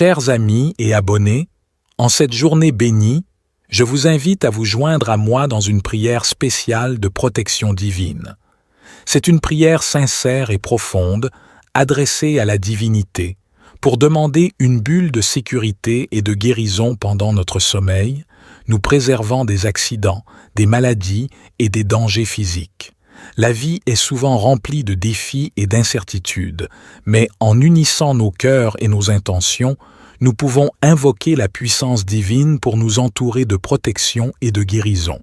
Chers amis et abonnés, en cette journée bénie, je vous invite à vous joindre à moi dans une prière spéciale de protection divine. C'est une prière sincère et profonde, adressée à la divinité, pour demander une bulle de sécurité et de guérison pendant notre sommeil, nous préservant des accidents, des maladies et des dangers physiques. La vie est souvent remplie de défis et d'incertitudes, mais en unissant nos cœurs et nos intentions, nous pouvons invoquer la puissance divine pour nous entourer de protection et de guérison.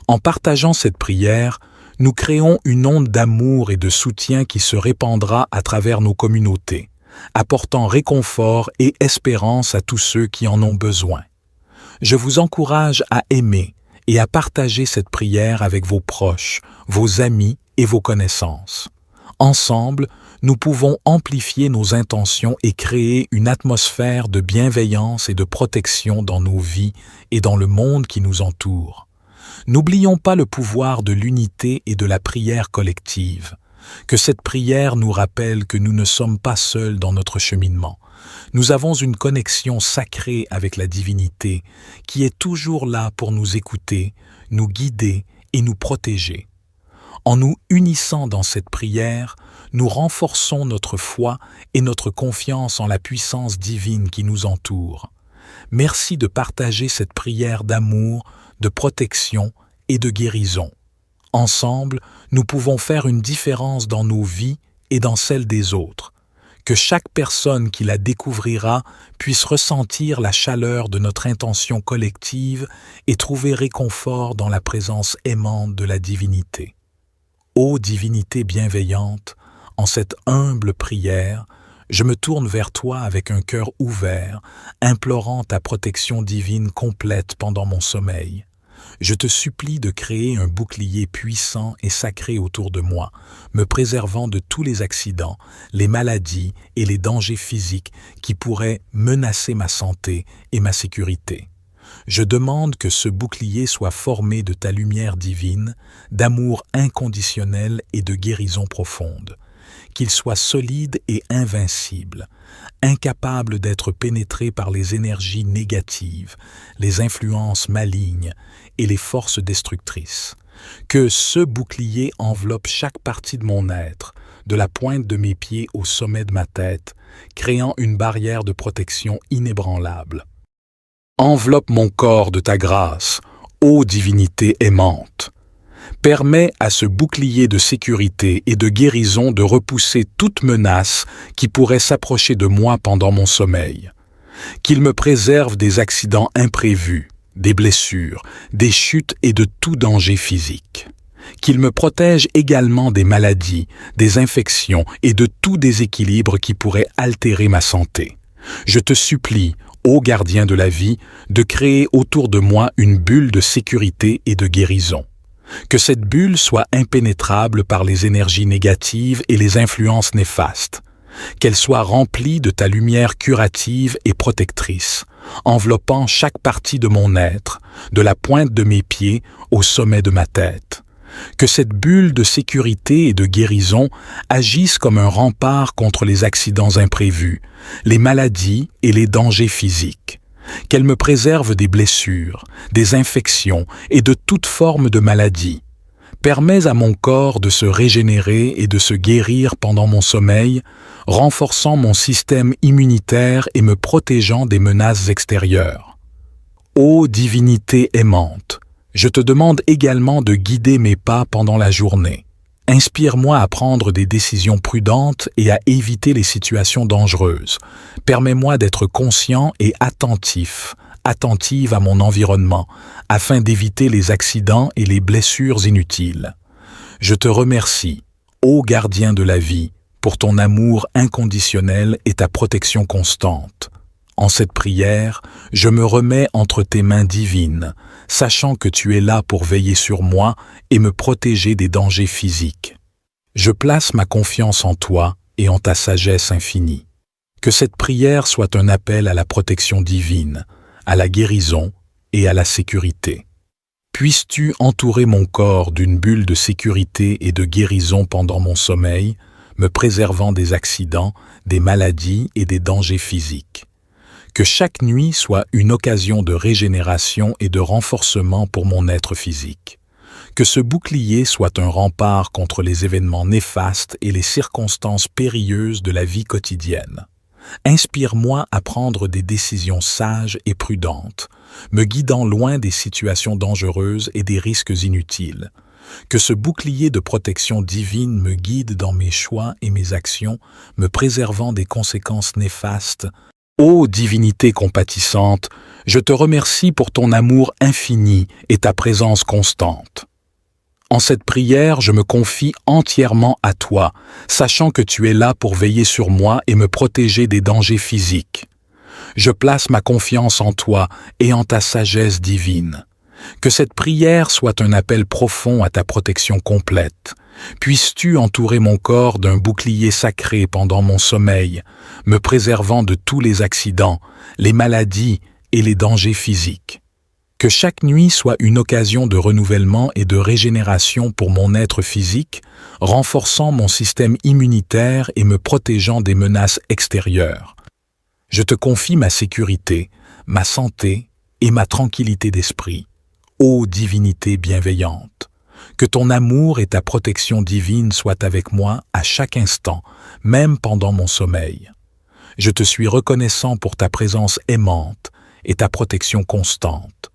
En partageant cette prière, nous créons une onde d'amour et de soutien qui se répandra à travers nos communautés, apportant réconfort et espérance à tous ceux qui en ont besoin. Je vous encourage à aimer et à partager cette prière avec vos proches, vos amis et vos connaissances. Ensemble, nous pouvons amplifier nos intentions et créer une atmosphère de bienveillance et de protection dans nos vies et dans le monde qui nous entoure. N'oublions pas le pouvoir de l'unité et de la prière collective. Que cette prière nous rappelle que nous ne sommes pas seuls dans notre cheminement. Nous avons une connexion sacrée avec la divinité qui est toujours là pour nous écouter, nous guider et nous protéger. En nous unissant dans cette prière, nous renforçons notre foi et notre confiance en la puissance divine qui nous entoure. Merci de partager cette prière d'amour, de protection et de guérison. Ensemble, nous pouvons faire une différence dans nos vies et dans celles des autres. Que chaque personne qui la découvrira puisse ressentir la chaleur de notre intention collective et trouver réconfort dans la présence aimante de la divinité. Ô divinité bienveillante, en cette humble prière, je me tourne vers toi avec un cœur ouvert, implorant ta protection divine complète pendant mon sommeil. Je te supplie de créer un bouclier puissant et sacré autour de moi, me préservant de tous les accidents, les maladies et les dangers physiques qui pourraient menacer ma santé et ma sécurité. Je demande que ce bouclier soit formé de ta lumière divine, d'amour inconditionnel et de guérison profonde. Qu'il soit solide et invincible, incapable d'être pénétré par les énergies négatives, les influences malignes et les forces destructrices. Que ce bouclier enveloppe chaque partie de mon être, de la pointe de mes pieds au sommet de ma tête, créant une barrière de protection inébranlable. Enveloppe mon corps de ta grâce, ô divinité aimante. Permets à ce bouclier de sécurité et de guérison de repousser toute menace qui pourrait s'approcher de moi pendant mon sommeil. Qu'il me préserve des accidents imprévus, des blessures, des chutes et de tout danger physique. Qu'il me protège également des maladies, des infections et de tout déséquilibre qui pourrait altérer ma santé. Je te supplie, ô gardien de la vie, de créer autour de moi une bulle de sécurité et de guérison. Que cette bulle soit impénétrable par les énergies négatives et les influences néfastes. Qu'elle soit remplie de ta lumière curative et protectrice, enveloppant chaque partie de mon être, de la pointe de mes pieds au sommet de ma tête. Que cette bulle de sécurité et de guérison agisse comme un rempart contre les accidents imprévus, les maladies et les dangers physiques. Qu'elle me préserve des blessures, des infections et de toute forme de maladie. Permets à mon corps de se régénérer et de se guérir pendant mon sommeil, renforçant mon système immunitaire et me protégeant des menaces extérieures. Ô divinité aimante, je te demande également de guider mes pas pendant la journée. Inspire-moi à prendre des décisions prudentes et à éviter les situations dangereuses. Permets-moi d'être conscient et attentive à mon environnement, afin d'éviter les accidents et les blessures inutiles. Je te remercie, ô gardien de la vie, pour ton amour inconditionnel et ta protection constante. En cette prière, je me remets entre tes mains divines, sachant que tu es là pour veiller sur moi et me protéger des dangers physiques. Je place ma confiance en toi et en ta sagesse infinie. Que cette prière soit un appel à la protection divine, à la guérison et à la sécurité. Puisses-tu entourer mon corps d'une bulle de sécurité et de guérison pendant mon sommeil, me préservant des accidents, des maladies et des dangers physiques. Que chaque nuit soit une occasion de régénération et de renforcement pour mon être physique. Que ce bouclier soit un rempart contre les événements néfastes et les circonstances périlleuses de la vie quotidienne. Inspire-moi à prendre des décisions sages et prudentes, me guidant loin des situations dangereuses et des risques inutiles. Que ce bouclier de protection divine me guide dans mes choix et mes actions, me préservant des conséquences néfastes. Ô divinité compatissante, je te remercie pour ton amour infini et ta présence constante. En cette prière, je me confie entièrement à toi, sachant que tu es là pour veiller sur moi et me protéger des dangers physiques. Je place ma confiance en toi et en ta sagesse divine. Que cette prière soit un appel profond à ta protection complète. Puisses-tu entourer mon corps d'un bouclier sacré pendant mon sommeil, me préservant de tous les accidents, les maladies et les dangers physiques. Que chaque nuit soit une occasion de renouvellement et de régénération pour mon être physique, renforçant mon système immunitaire et me protégeant des menaces extérieures. Je te confie ma sécurité, ma santé et ma tranquillité d'esprit. Ô divinité bienveillante, que ton amour et ta protection divine soient avec moi à chaque instant, même pendant mon sommeil. Je te suis reconnaissant pour ta présence aimante et ta protection constante.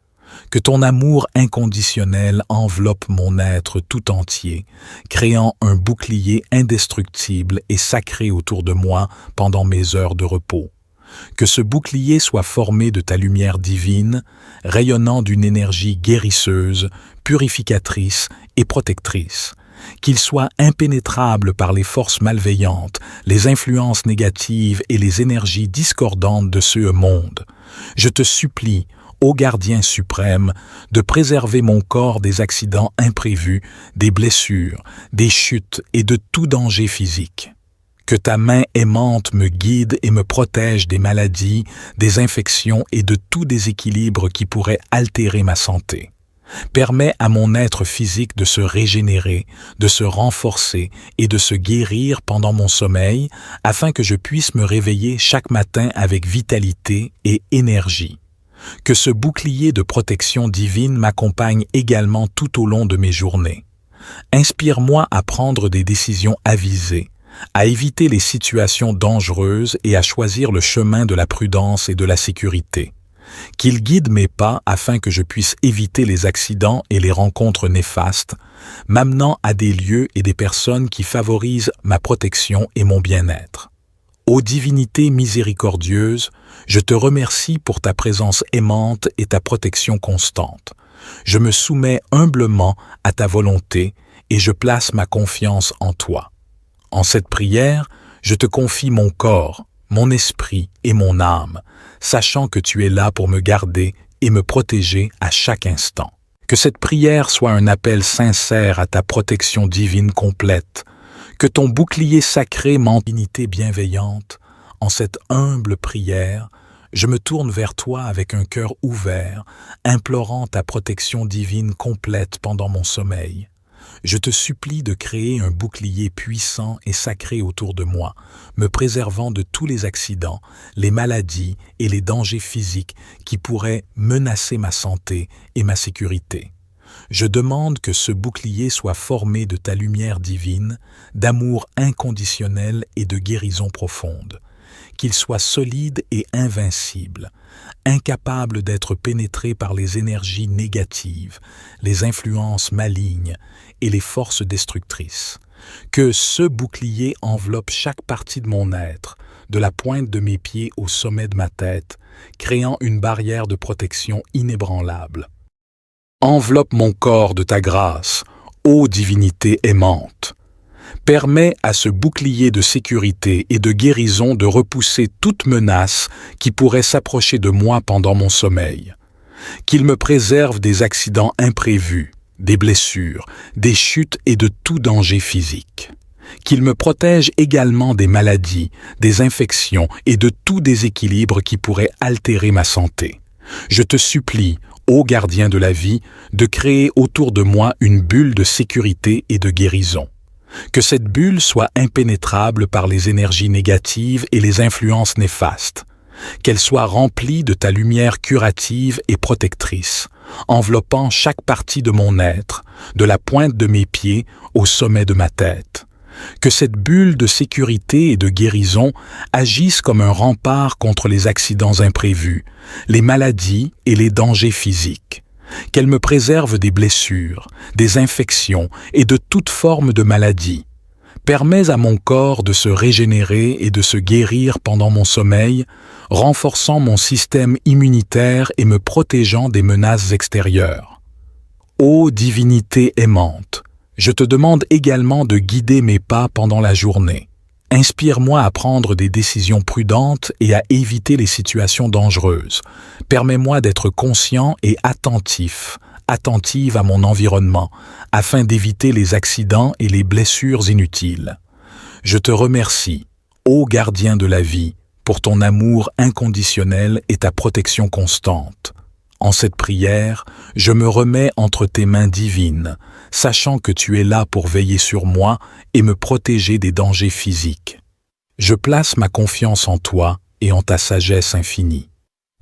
Que ton amour inconditionnel enveloppe mon être tout entier, créant un bouclier indestructible et sacré autour de moi pendant mes heures de repos. Que ce bouclier soit formé de ta lumière divine, rayonnant d'une énergie guérisseuse, purificatrice et protectrice. Qu'il soit impénétrable par les forces malveillantes, les influences négatives et les énergies discordantes de ce monde. Je te supplie, ô gardien suprême, de préserver mon corps des accidents imprévus, des blessures, des chutes et de tout danger physique. Que ta main aimante me guide et me protège des maladies, des infections et de tout déséquilibre qui pourrait altérer ma santé. Permets à mon être physique de se régénérer, de se renforcer et de se guérir pendant mon sommeil, afin que je puisse me réveiller chaque matin avec vitalité et énergie. Que ce bouclier de protection divine m'accompagne également tout au long de mes journées. Inspire-moi à prendre des décisions avisées, à éviter les situations dangereuses et à choisir le chemin de la prudence et de la sécurité. Qu'il guide mes pas afin que je puisse éviter les accidents et les rencontres néfastes, m'amenant à des lieux et des personnes qui favorisent ma protection et mon bien-être. Ô divinité miséricordieuse, je te remercie pour ta présence aimante et ta protection constante. Je me soumets humblement à ta volonté et je place ma confiance en toi. En cette prière, je te confie mon corps, mon esprit et mon âme, sachant que tu es là pour me garder et me protéger à chaque instant. Que cette prière soit un appel sincère à ta protection divine complète, que ton bouclier sacré m'endignité bienveillante. En cette humble prière, je me tourne vers toi avec un cœur ouvert, implorant ta protection divine complète pendant mon sommeil. Je te supplie de créer un bouclier puissant et sacré autour de moi, me préservant de tous les accidents, les maladies et les dangers physiques qui pourraient menacer ma santé et ma sécurité. Je demande que ce bouclier soit formé de ta lumière divine, d'amour inconditionnel et de guérison profonde. Qu'il soit solide et invincible, incapable d'être pénétré par les énergies négatives, les influences malignes et les forces destructrices. Que ce bouclier enveloppe chaque partie de mon être, de la pointe de mes pieds au sommet de ma tête, créant une barrière de protection inébranlable. Enveloppe mon corps de ta grâce, ô divinité aimante. Permets à ce bouclier de sécurité et de guérison de repousser toute menace qui pourrait s'approcher de moi pendant mon sommeil. Qu'il me préserve des accidents imprévus, des blessures, des chutes et de tout danger physique. Qu'il me protège également des maladies, des infections et de tout déséquilibre qui pourrait altérer ma santé. Je te supplie, ô gardien de la vie, de créer autour de moi une bulle de sécurité et de guérison. Que cette bulle soit impénétrable par les énergies négatives et les influences néfastes. qu'elle soit remplie de ta lumière curative et protectrice, enveloppant chaque partie de mon être, de la pointe de mes pieds au sommet de ma tête. Que cette bulle de sécurité et de guérison agisse comme un rempart contre les accidents imprévus, les maladies et les dangers physiques. Qu'elle me préserve des blessures, des infections et de toute forme de maladie. Permets à mon corps de se régénérer et de se guérir pendant mon sommeil, renforçant mon système immunitaire et me protégeant des menaces extérieures. Ô divinité aimante, je te demande également de guider mes pas pendant la journée. Inspire-moi à prendre des décisions prudentes et à éviter les situations dangereuses. Permets-moi d'être conscient et attentive à mon environnement, afin d'éviter les accidents et les blessures inutiles. Je te remercie, ô gardien de la vie, pour ton amour inconditionnel et ta protection constante. En cette prière, je me remets entre tes mains divines, sachant que tu es là pour veiller sur moi et me protéger des dangers physiques. Je place ma confiance en toi et en ta sagesse infinie.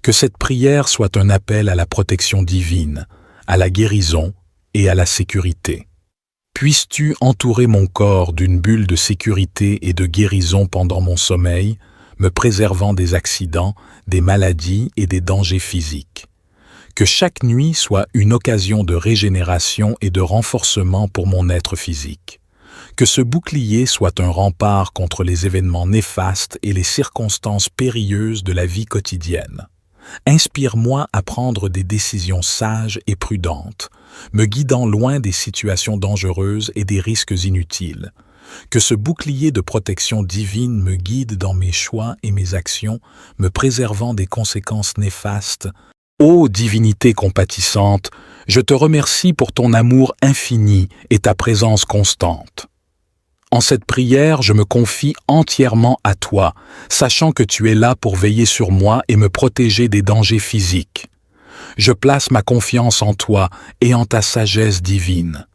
Que cette prière soit un appel à la protection divine, à la guérison et à la sécurité. Puisses-tu entourer mon corps d'une bulle de sécurité et de guérison pendant mon sommeil, me préservant des accidents, des maladies et des dangers physiques. Que chaque nuit soit une occasion de régénération et de renforcement pour mon être physique. Que ce bouclier soit un rempart contre les événements néfastes et les circonstances périlleuses de la vie quotidienne. Inspire-moi à prendre des décisions sages et prudentes, me guidant loin des situations dangereuses et des risques inutiles. Que ce bouclier de protection divine me guide dans mes choix et mes actions, me préservant des conséquences néfastes. Ô divinité compatissante, je te remercie pour ton amour infini et ta présence constante. En cette prière, je me confie entièrement à toi, sachant que tu es là pour veiller sur moi et me protéger des dangers physiques. Je place ma confiance en toi et en ta sagesse divine.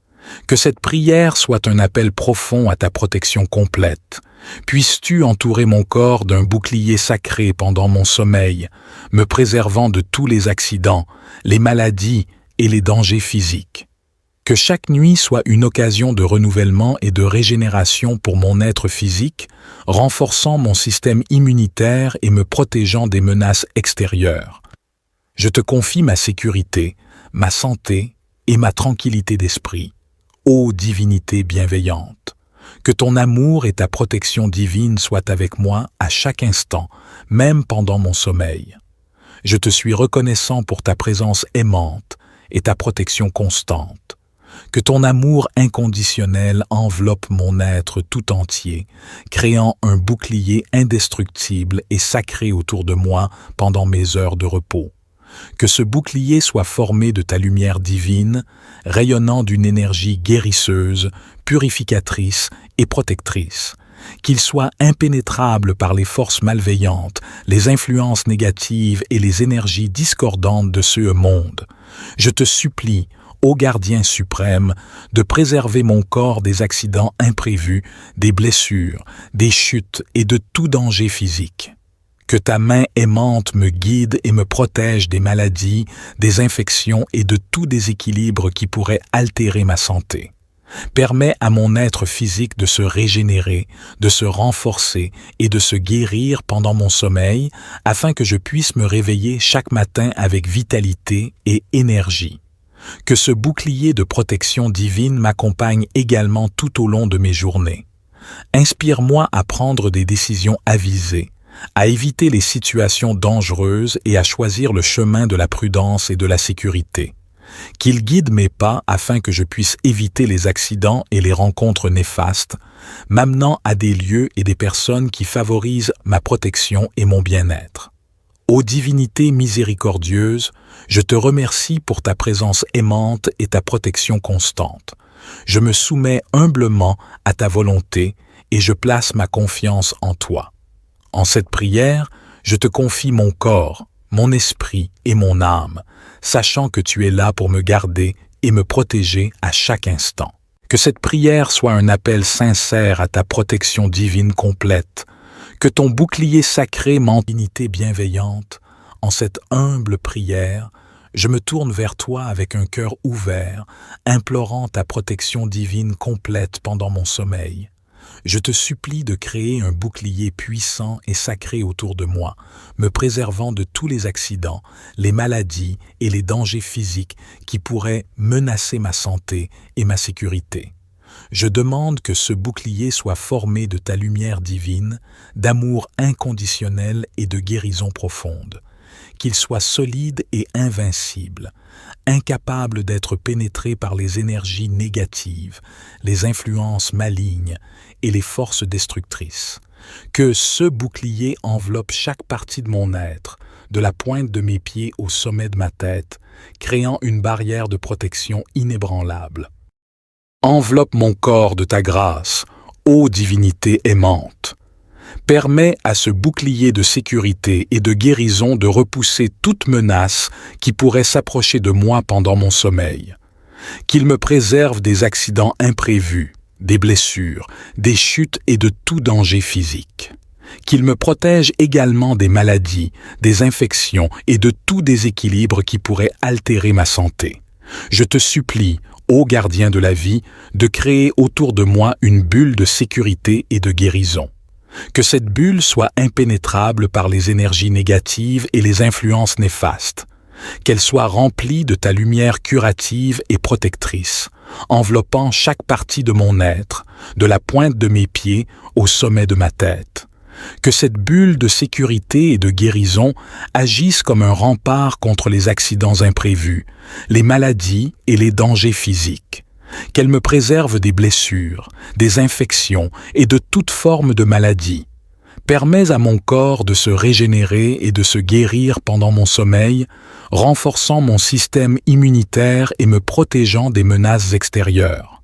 Que cette prière soit un appel profond à ta protection complète. Puisses-tu entourer mon corps d'un bouclier sacré pendant mon sommeil, me préservant de tous les accidents, les maladies et les dangers physiques. Que chaque nuit soit une occasion de renouvellement et de régénération pour mon être physique, renforçant mon système immunitaire et me protégeant des menaces extérieures. Je te confie ma sécurité, ma santé et ma tranquillité d'esprit. Ô divinité bienveillante, que ton amour et ta protection divine soient avec moi à chaque instant, même pendant mon sommeil. Je te suis reconnaissant pour ta présence aimante et ta protection constante. Que ton amour inconditionnel enveloppe mon être tout entier, créant un bouclier indestructible et sacré autour de moi pendant mes heures de repos. Que ce bouclier soit formé de ta lumière divine, rayonnant d'une énergie guérisseuse, purificatrice et protectrice. Qu'il soit impénétrable par les forces malveillantes, les influences négatives et les énergies discordantes de ce monde. Je te supplie, ô gardien suprême, de préserver mon corps des accidents imprévus, des blessures, des chutes et de tout danger physique. Que ta main aimante me guide et me protège des maladies, des infections et de tout déséquilibre qui pourrait altérer ma santé. Permets à mon être physique de se régénérer, de se renforcer et de se guérir pendant mon sommeil, afin que je puisse me réveiller chaque matin avec vitalité et énergie. Que ce bouclier de protection divine m'accompagne également tout au long de mes journées. Inspire-moi à prendre des décisions avisées, à éviter les situations dangereuses et à choisir le chemin de la prudence et de la sécurité. Qu'il guide mes pas afin que je puisse éviter les accidents et les rencontres néfastes, m'amenant à des lieux et des personnes qui favorisent ma protection et mon bien-être. Ô divinité miséricordieuse, je te remercie pour ta présence aimante et ta protection constante. Je me soumets humblement à ta volonté et je place ma confiance en toi. En cette prière, je te confie mon corps, mon esprit et mon âme, sachant que tu es là pour me garder et me protéger à chaque instant. Que cette prière soit un appel sincère à ta protection divine complète, Que ton bouclier sacré m'endignité bienveillante, en cette humble prière, je me tourne vers toi avec un cœur ouvert, implorant ta protection divine complète pendant mon sommeil. Je te supplie de créer un bouclier puissant et sacré autour de moi, me préservant de tous les accidents, les maladies et les dangers physiques qui pourraient menacer ma santé et ma sécurité. Je demande que ce bouclier soit formé de ta lumière divine, d'amour inconditionnel et de guérison profonde. Qu'il soit solide et invincible, incapable d'être pénétré par les énergies négatives, les influences malignes et les forces destructrices. Que ce bouclier enveloppe chaque partie de mon être, de la pointe de mes pieds au sommet de ma tête, créant une barrière de protection inébranlable. Enveloppe mon corps de ta grâce, ô divinité aimante. Permets à ce bouclier de sécurité et de guérison de repousser toute menace qui pourrait s'approcher de moi pendant mon sommeil. Qu'il me préserve des accidents imprévus, des blessures, des chutes et de tout danger physique. Qu'il me protège également des maladies, des infections et de tout déséquilibre qui pourrait altérer ma santé. Je te supplie, ô gardien de la vie, de créer autour de moi une bulle de sécurité et de guérison. Que cette bulle soit impénétrable par les énergies négatives et les influences néfastes. Qu'elle soit remplie de ta lumière curative et protectrice, enveloppant chaque partie de mon être, de la pointe de mes pieds au sommet de ma tête. Que cette bulle de sécurité et de guérison agisse comme un rempart contre les accidents imprévus, les maladies et les dangers physiques. Qu'elle me préserve des blessures, des infections et de toute forme de maladie. Permets à mon corps de se régénérer et de se guérir pendant mon sommeil, renforçant mon système immunitaire et me protégeant des menaces extérieures.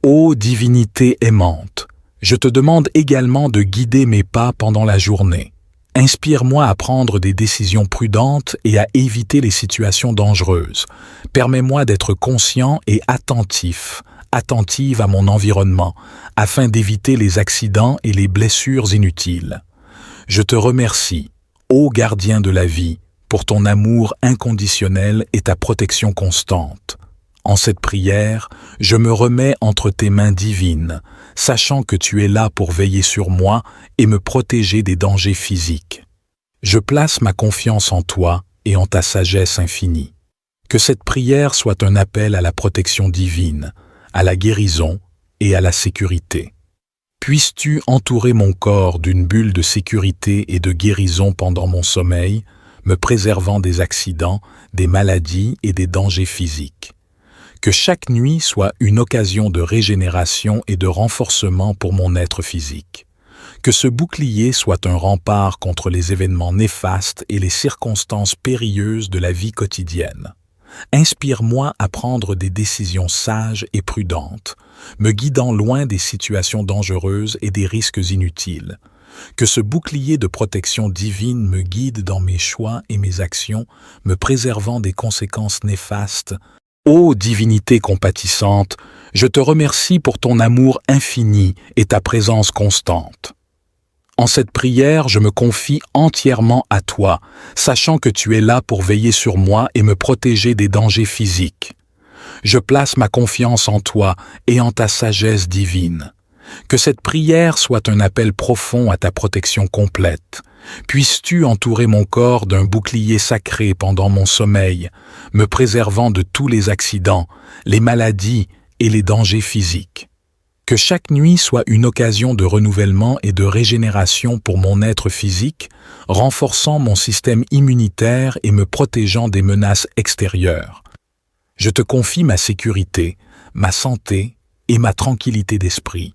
Ô divinité aimante, je te demande également de guider mes pas pendant la journée. Inspire-moi à prendre des décisions prudentes et à éviter les situations dangereuses. Permets-moi d'être conscient et attentive à mon environnement, afin d'éviter les accidents et les blessures inutiles. Je te remercie, ô gardien de la vie, pour ton amour inconditionnel et ta protection constante. En cette prière, je me remets entre tes mains divines, sachant que tu es là pour veiller sur moi et me protéger des dangers physiques. Je place ma confiance en toi et en ta sagesse infinie. Que cette prière soit un appel à la protection divine, à la guérison et à la sécurité. Puisses-tu entourer mon corps d'une bulle de sécurité et de guérison pendant mon sommeil, me préservant des accidents, des maladies et des dangers physiques. Que chaque nuit soit une occasion de régénération et de renforcement pour mon être physique. Que ce bouclier soit un rempart contre les événements néfastes et les circonstances périlleuses de la vie quotidienne. Inspire-moi à prendre des décisions sages et prudentes, me guidant loin des situations dangereuses et des risques inutiles. Que ce bouclier de protection divine me guide dans mes choix et mes actions, me préservant des conséquences néfastes. Ô divinité compatissante, je te remercie pour ton amour infini et ta présence constante. En cette prière, je me confie entièrement à toi, sachant que tu es là pour veiller sur moi et me protéger des dangers physiques. Je place ma confiance en toi et en ta sagesse divine. Que cette prière soit un appel profond à ta protection complète. Puisses-tu entourer mon corps d'un bouclier sacré pendant mon sommeil, me préservant de tous les accidents, les maladies et les dangers physiques. Que chaque nuit soit une occasion de renouvellement et de régénération pour mon être physique, renforçant mon système immunitaire et me protégeant des menaces extérieures. Je te confie ma sécurité, ma santé et ma tranquillité d'esprit.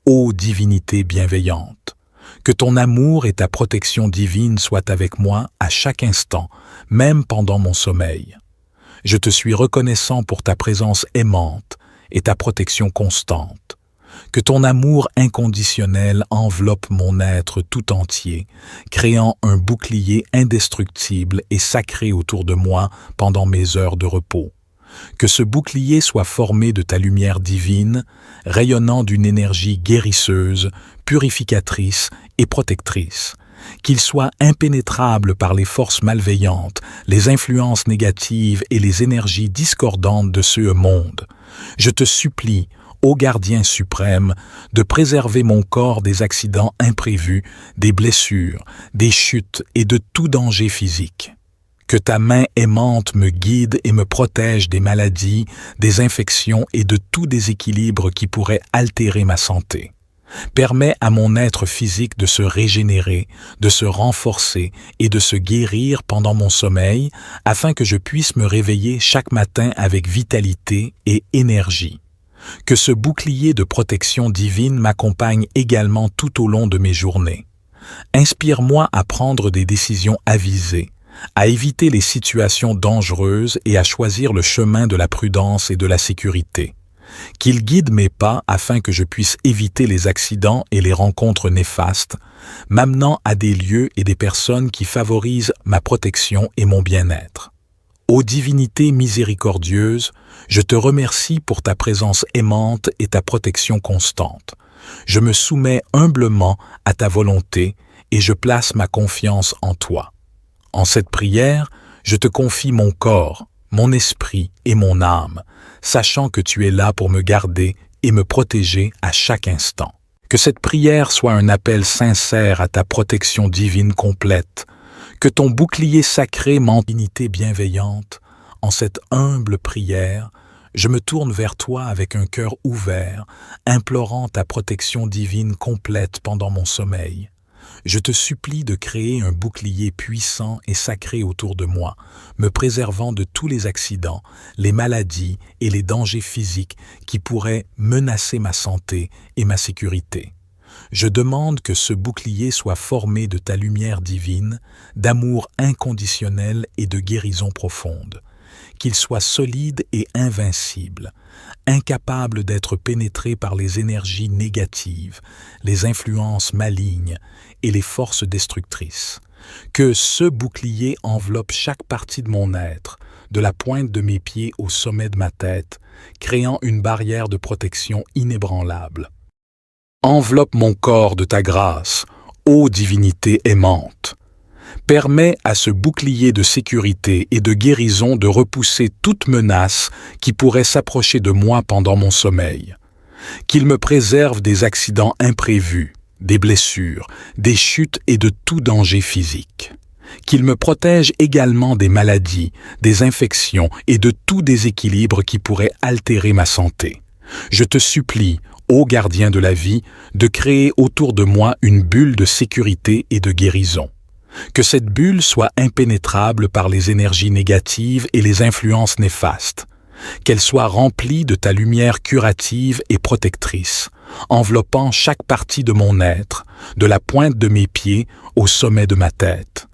Ô divinité bienveillante, que ton amour et ta protection divine soient avec moi à chaque instant, même pendant mon sommeil. Je te suis reconnaissant pour ta présence aimante et ta protection constante. Que ton amour inconditionnel enveloppe mon être tout entier, créant un bouclier indestructible et sacré autour de moi pendant mes heures de repos. Que ce bouclier soit formé de ta lumière divine, rayonnant d'une énergie guérisseuse, purificatrice et protectrice. Qu'il soit impénétrable par les forces malveillantes, les influences négatives et les énergies discordantes de ce monde. Je te supplie, ô gardien suprême, de préserver mon corps des accidents imprévus, des blessures, des chutes et de tout danger physique. Que ta main aimante me guide et me protège des maladies, des infections et de tout déséquilibre qui pourrait altérer ma santé. Permets à mon être physique de se régénérer, de se renforcer et de se guérir pendant mon sommeil, afin que je puisse me réveiller chaque matin avec vitalité et énergie. Que ce bouclier de protection divine m'accompagne également tout au long de mes journées. Inspire-moi à prendre des décisions avisées, à éviter les situations dangereuses et à choisir le chemin de la prudence et de la sécurité. Qu'il guide mes pas afin que je puisse éviter les accidents et les rencontres néfastes, m'amenant à des lieux et des personnes qui favorisent ma protection et mon bien-être. Ô divinité miséricordieuse, je te remercie pour ta présence aimante et ta protection constante. Je me soumets humblement à ta volonté et je place ma confiance en toi. En cette prière, je te confie mon corps, mon esprit et mon âme, sachant que tu es là pour me garder et me protéger à chaque instant. Que cette prière soit un appel sincère à ta protection divine complète, que ton bouclier sacré m'endignité bienveillante. En cette humble prière, je me tourne vers toi avec un cœur ouvert, implorant ta protection divine complète pendant mon sommeil. Je te supplie de créer un bouclier puissant et sacré autour de moi, me préservant de tous les accidents, les maladies et les dangers physiques qui pourraient menacer ma santé et ma sécurité. Je demande que ce bouclier soit formé de ta lumière divine, d'amour inconditionnel et de guérison profonde. Qu'il soit solide et invincible, incapable d'être pénétré par les énergies négatives, les influences malignes et les forces destructrices. Que ce bouclier enveloppe chaque partie de mon être, de la pointe de mes pieds au sommet de ma tête, créant une barrière de protection inébranlable. Enveloppe mon corps de ta grâce, ô divinité aimante. Permets à ce bouclier de sécurité et de guérison de repousser toute menace qui pourrait s'approcher de moi pendant mon sommeil. Qu'il me préserve des accidents imprévus, des blessures, des chutes et de tout danger physique. Qu'il me protège également des maladies, des infections et de tout déséquilibre qui pourrait altérer ma santé. Je te supplie, ô gardien de la vie, de créer autour de moi une bulle de sécurité et de guérison. Que cette bulle soit impénétrable par les énergies négatives et les influences néfastes. Qu'elle soit remplie de ta lumière curative et protectrice, enveloppant chaque partie de mon être, de la pointe de mes pieds au sommet de ma tête.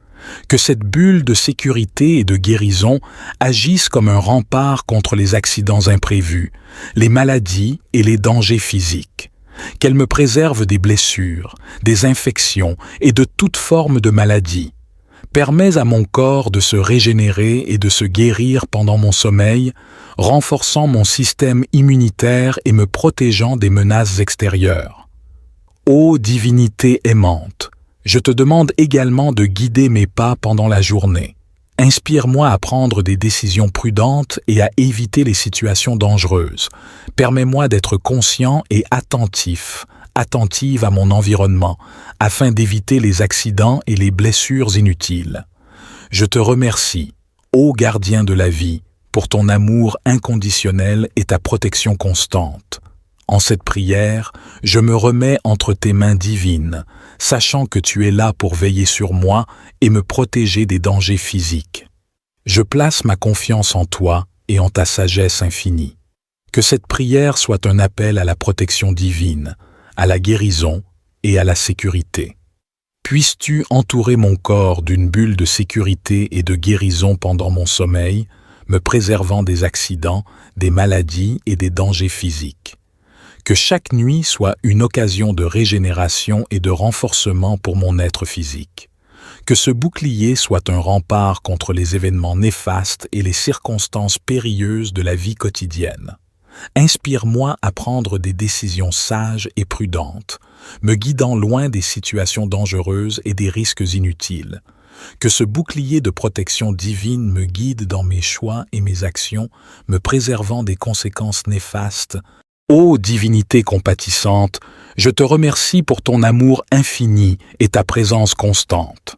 Que cette bulle de sécurité et de guérison agisse comme un rempart contre les accidents imprévus, les maladies et les dangers physiques. Qu'elle me préserve des blessures, des infections et de toute forme de maladie. Permets à mon corps de se régénérer et de se guérir pendant mon sommeil, renforçant mon système immunitaire et me protégeant des menaces extérieures. Ô divinité aimante, je te demande également de guider mes pas pendant la journée. Inspire-moi à prendre des décisions prudentes et à éviter les situations dangereuses. Permets-moi d'être conscient et attentive à mon environnement, afin d'éviter les accidents et les blessures inutiles. Je te remercie, ô gardien de la vie, pour ton amour inconditionnel et ta protection constante. En cette prière, je me remets entre tes mains divines, sachant que tu es là pour veiller sur moi et me protéger des dangers physiques. Je place ma confiance en toi et en ta sagesse infinie. Que cette prière soit un appel à la protection divine, à la guérison et à la sécurité. Puisses-tu entourer mon corps d'une bulle de sécurité et de guérison pendant mon sommeil, me préservant des accidents, des maladies et des dangers physiques. Que chaque nuit soit une occasion de régénération et de renforcement pour mon être physique. Que ce bouclier soit un rempart contre les événements néfastes et les circonstances périlleuses de la vie quotidienne. Inspire-moi à prendre des décisions sages et prudentes, me guidant loin des situations dangereuses et des risques inutiles. Que ce bouclier de protection divine me guide dans mes choix et mes actions, me préservant des conséquences néfastes. Ô divinité compatissante, je te remercie pour ton amour infini et ta présence constante.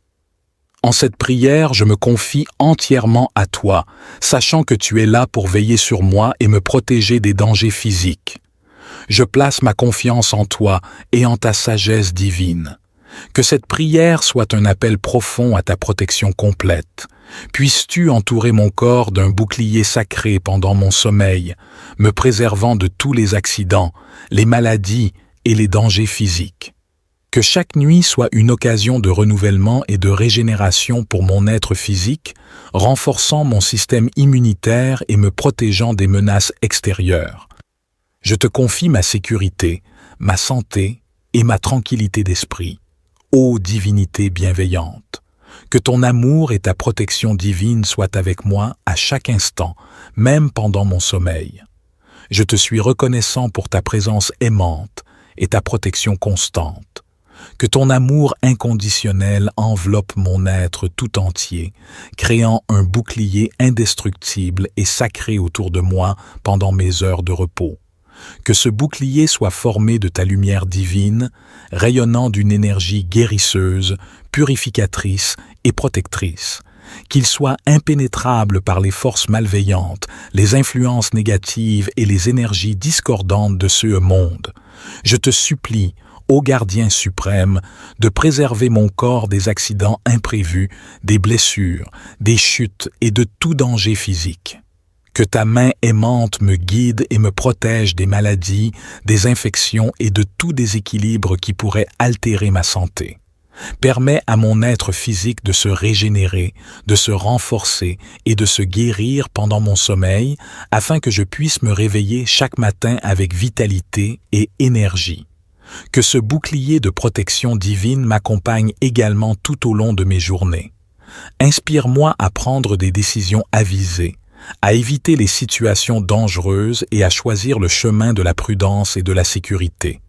En cette prière, je me confie entièrement à toi, sachant que tu es là pour veiller sur moi et me protéger des dangers physiques. Je place ma confiance en toi et en ta sagesse divine. Que cette prière soit un appel profond à ta protection complète. Puisses-tu entourer mon corps d'un bouclier sacré pendant mon sommeil, me préservant de tous les accidents, les maladies et les dangers physiques. Que chaque nuit soit une occasion de renouvellement et de régénération pour mon être physique, renforçant mon système immunitaire et me protégeant des menaces extérieures. Je te confie ma sécurité, ma santé et ma tranquillité d'esprit. Ô divinité bienveillante, que ton amour et ta protection divine soient avec moi à chaque instant, même pendant mon sommeil. Je te suis reconnaissant pour ta présence aimante et ta protection constante. Que ton amour inconditionnel enveloppe mon être tout entier, créant un bouclier indestructible et sacré autour de moi pendant mes heures de repos. Que ce bouclier soit formé de ta lumière divine, rayonnant d'une énergie guérisseuse, purificatrice et protectrice. Qu'il soit impénétrable par les forces malveillantes, les influences négatives et les énergies discordantes de ce monde. Je te supplie, ô gardien suprême, de préserver mon corps des accidents imprévus, des blessures, des chutes et de tout danger physique. Que ta main aimante me guide et me protège des maladies, des infections et de tout déséquilibre qui pourrait altérer ma santé. Permets à mon être physique de se régénérer, de se renforcer et de se guérir pendant mon sommeil, afin que je puisse me réveiller chaque matin avec vitalité et énergie. Que ce bouclier de protection divine m'accompagne également tout au long de mes journées. Inspire-moi à prendre des décisions avisées, à éviter les situations dangereuses et à choisir le chemin de la prudence et de la sécurité.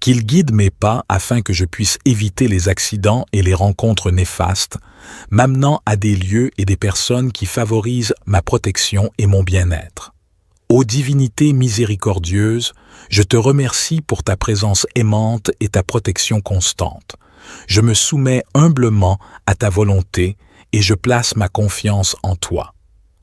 Qu'il guide mes pas afin que je puisse éviter les accidents et les rencontres néfastes, m'amenant à des lieux et des personnes qui favorisent ma protection et mon bien-être. Ô divinité miséricordieuse, je te remercie pour ta présence aimante et ta protection constante. Je me soumets humblement à ta volonté et je place ma confiance en toi.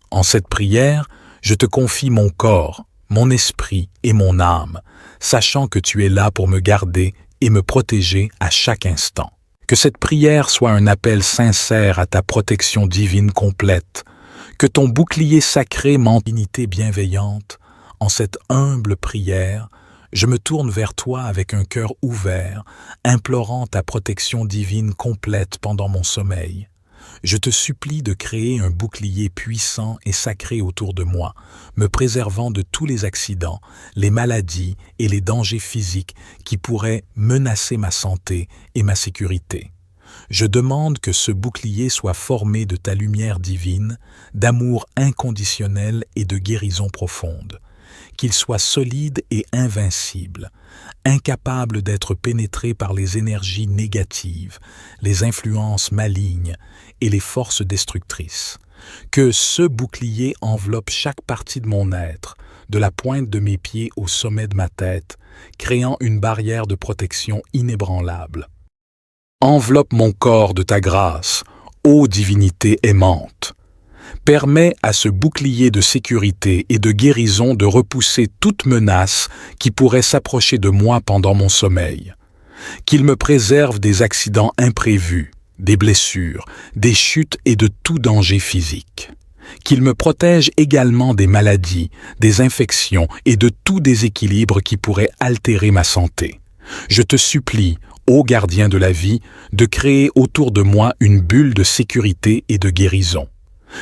En cette prière, je te confie mon corps, mon esprit et mon âme, sachant que tu es là pour me garder et me protéger à chaque instant. Que cette prière soit un appel sincère à ta protection divine complète, que ton bouclier sacré m'endignité bienveillante. En cette humble prière, je me tourne vers toi avec un cœur ouvert, implorant ta protection divine complète pendant mon sommeil. Je te supplie de créer un bouclier puissant et sacré autour de moi, me préservant de tous les accidents, les maladies et les dangers physiques qui pourraient menacer ma santé et ma sécurité. Je demande que ce bouclier soit formé de ta lumière divine, d'amour inconditionnel et de guérison profonde. Qu'il soit solide et invincible, incapable d'être pénétré par les énergies négatives, les influences malignes et les forces destructrices. Que ce bouclier enveloppe chaque partie de mon être, de la pointe de mes pieds au sommet de ma tête, créant une barrière de protection inébranlable. Enveloppe mon corps de ta grâce, ô divinité aimante. Permets à ce bouclier de sécurité et de guérison de repousser toute menace qui pourrait s'approcher de moi pendant mon sommeil. Qu'il me préserve des accidents imprévus, des blessures, des chutes et de tout danger physique. Qu'il me protège également des maladies, des infections et de tout déséquilibre qui pourrait altérer ma santé. Je te supplie, ô gardien de la vie, de créer autour de moi une bulle de sécurité et de guérison.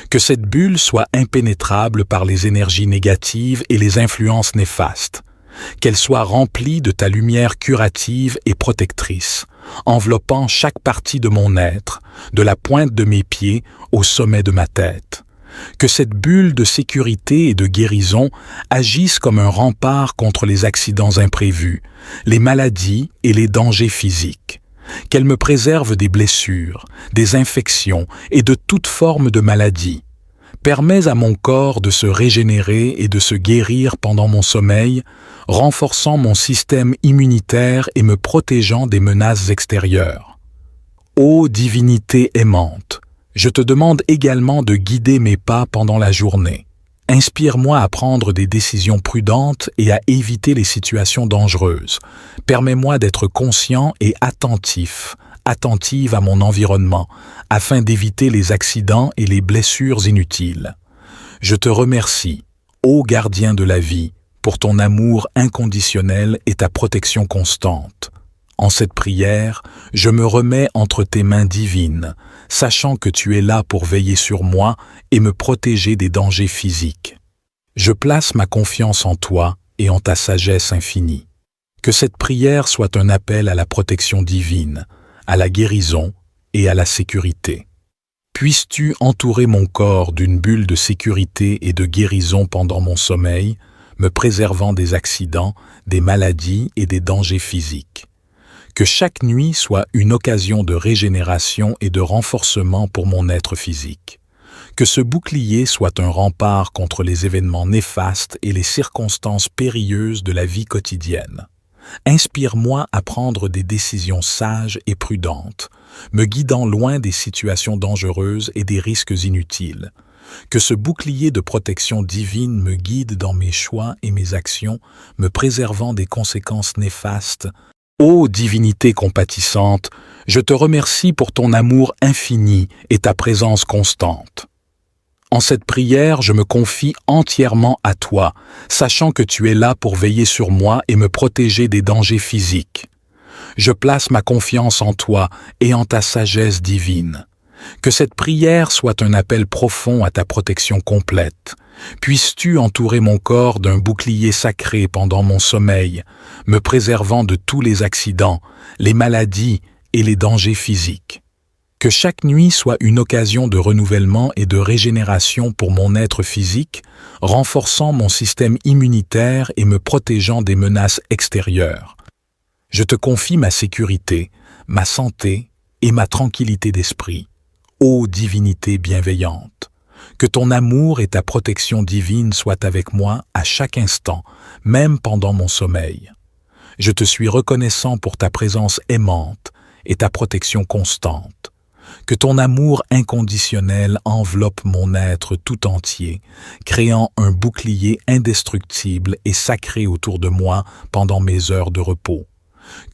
Que cette bulle soit impénétrable par les énergies négatives et les influences néfastes. Qu'elle soit remplie de ta lumière curative et protectrice, enveloppant chaque partie de mon être, de la pointe de mes pieds au sommet de ma tête. Que cette bulle de sécurité et de guérison agisse comme un rempart contre les accidents imprévus, les maladies et les dangers physiques. Qu'elle me préserve des blessures, des infections et de toute forme de maladie. Permets à mon corps de se régénérer et de se guérir pendant mon sommeil, renforçant mon système immunitaire et me protégeant des menaces extérieures. Ô divinité aimante, je te demande également de guider mes pas pendant la journée. Inspire-moi à prendre des décisions prudentes et à éviter les situations dangereuses. Permets-moi d'être conscient et attentive à mon environnement, afin d'éviter les accidents et les blessures inutiles. Je te remercie, ô gardien de la vie, pour ton amour inconditionnel et ta protection constante. En cette prière, je me remets entre tes mains divines, sachant que tu es là pour veiller sur moi et me protéger des dangers physiques. Je place ma confiance en toi et en ta sagesse infinie. Que cette prière soit un appel à la protection divine, à la guérison et à la sécurité. Puisses-tu entourer mon corps d'une bulle de sécurité et de guérison pendant mon sommeil, me préservant des accidents, des maladies et des dangers physiques. Que chaque nuit soit une occasion de régénération et de renforcement pour mon être physique. Que ce bouclier soit un rempart contre les événements néfastes et les circonstances périlleuses de la vie quotidienne. Inspire-moi à prendre des décisions sages et prudentes, me guidant loin des situations dangereuses et des risques inutiles. Que ce bouclier de protection divine me guide dans mes choix et mes actions, me préservant des conséquences néfastes. Ô divinité compatissante, je te remercie pour ton amour infini et ta présence constante. En cette prière, je me confie entièrement à toi, sachant que tu es là pour veiller sur moi et me protéger des dangers physiques. Je place ma confiance en toi et en ta sagesse divine. Que cette prière soit un appel profond à ta protection complète. Puisses-tu entourer mon corps d'un bouclier sacré pendant mon sommeil, me préservant de tous les accidents, les maladies et les dangers physiques. Que chaque nuit soit une occasion de renouvellement et de régénération pour mon être physique, renforçant mon système immunitaire et me protégeant des menaces extérieures. Je te confie ma sécurité, ma santé et ma tranquillité d'esprit. Ô divinité bienveillante, que ton amour et ta protection divine soient avec moi à chaque instant, même pendant mon sommeil. Je te suis reconnaissant pour ta présence aimante et ta protection constante. Que ton amour inconditionnel enveloppe mon être tout entier, créant un bouclier indestructible et sacré autour de moi pendant mes heures de repos.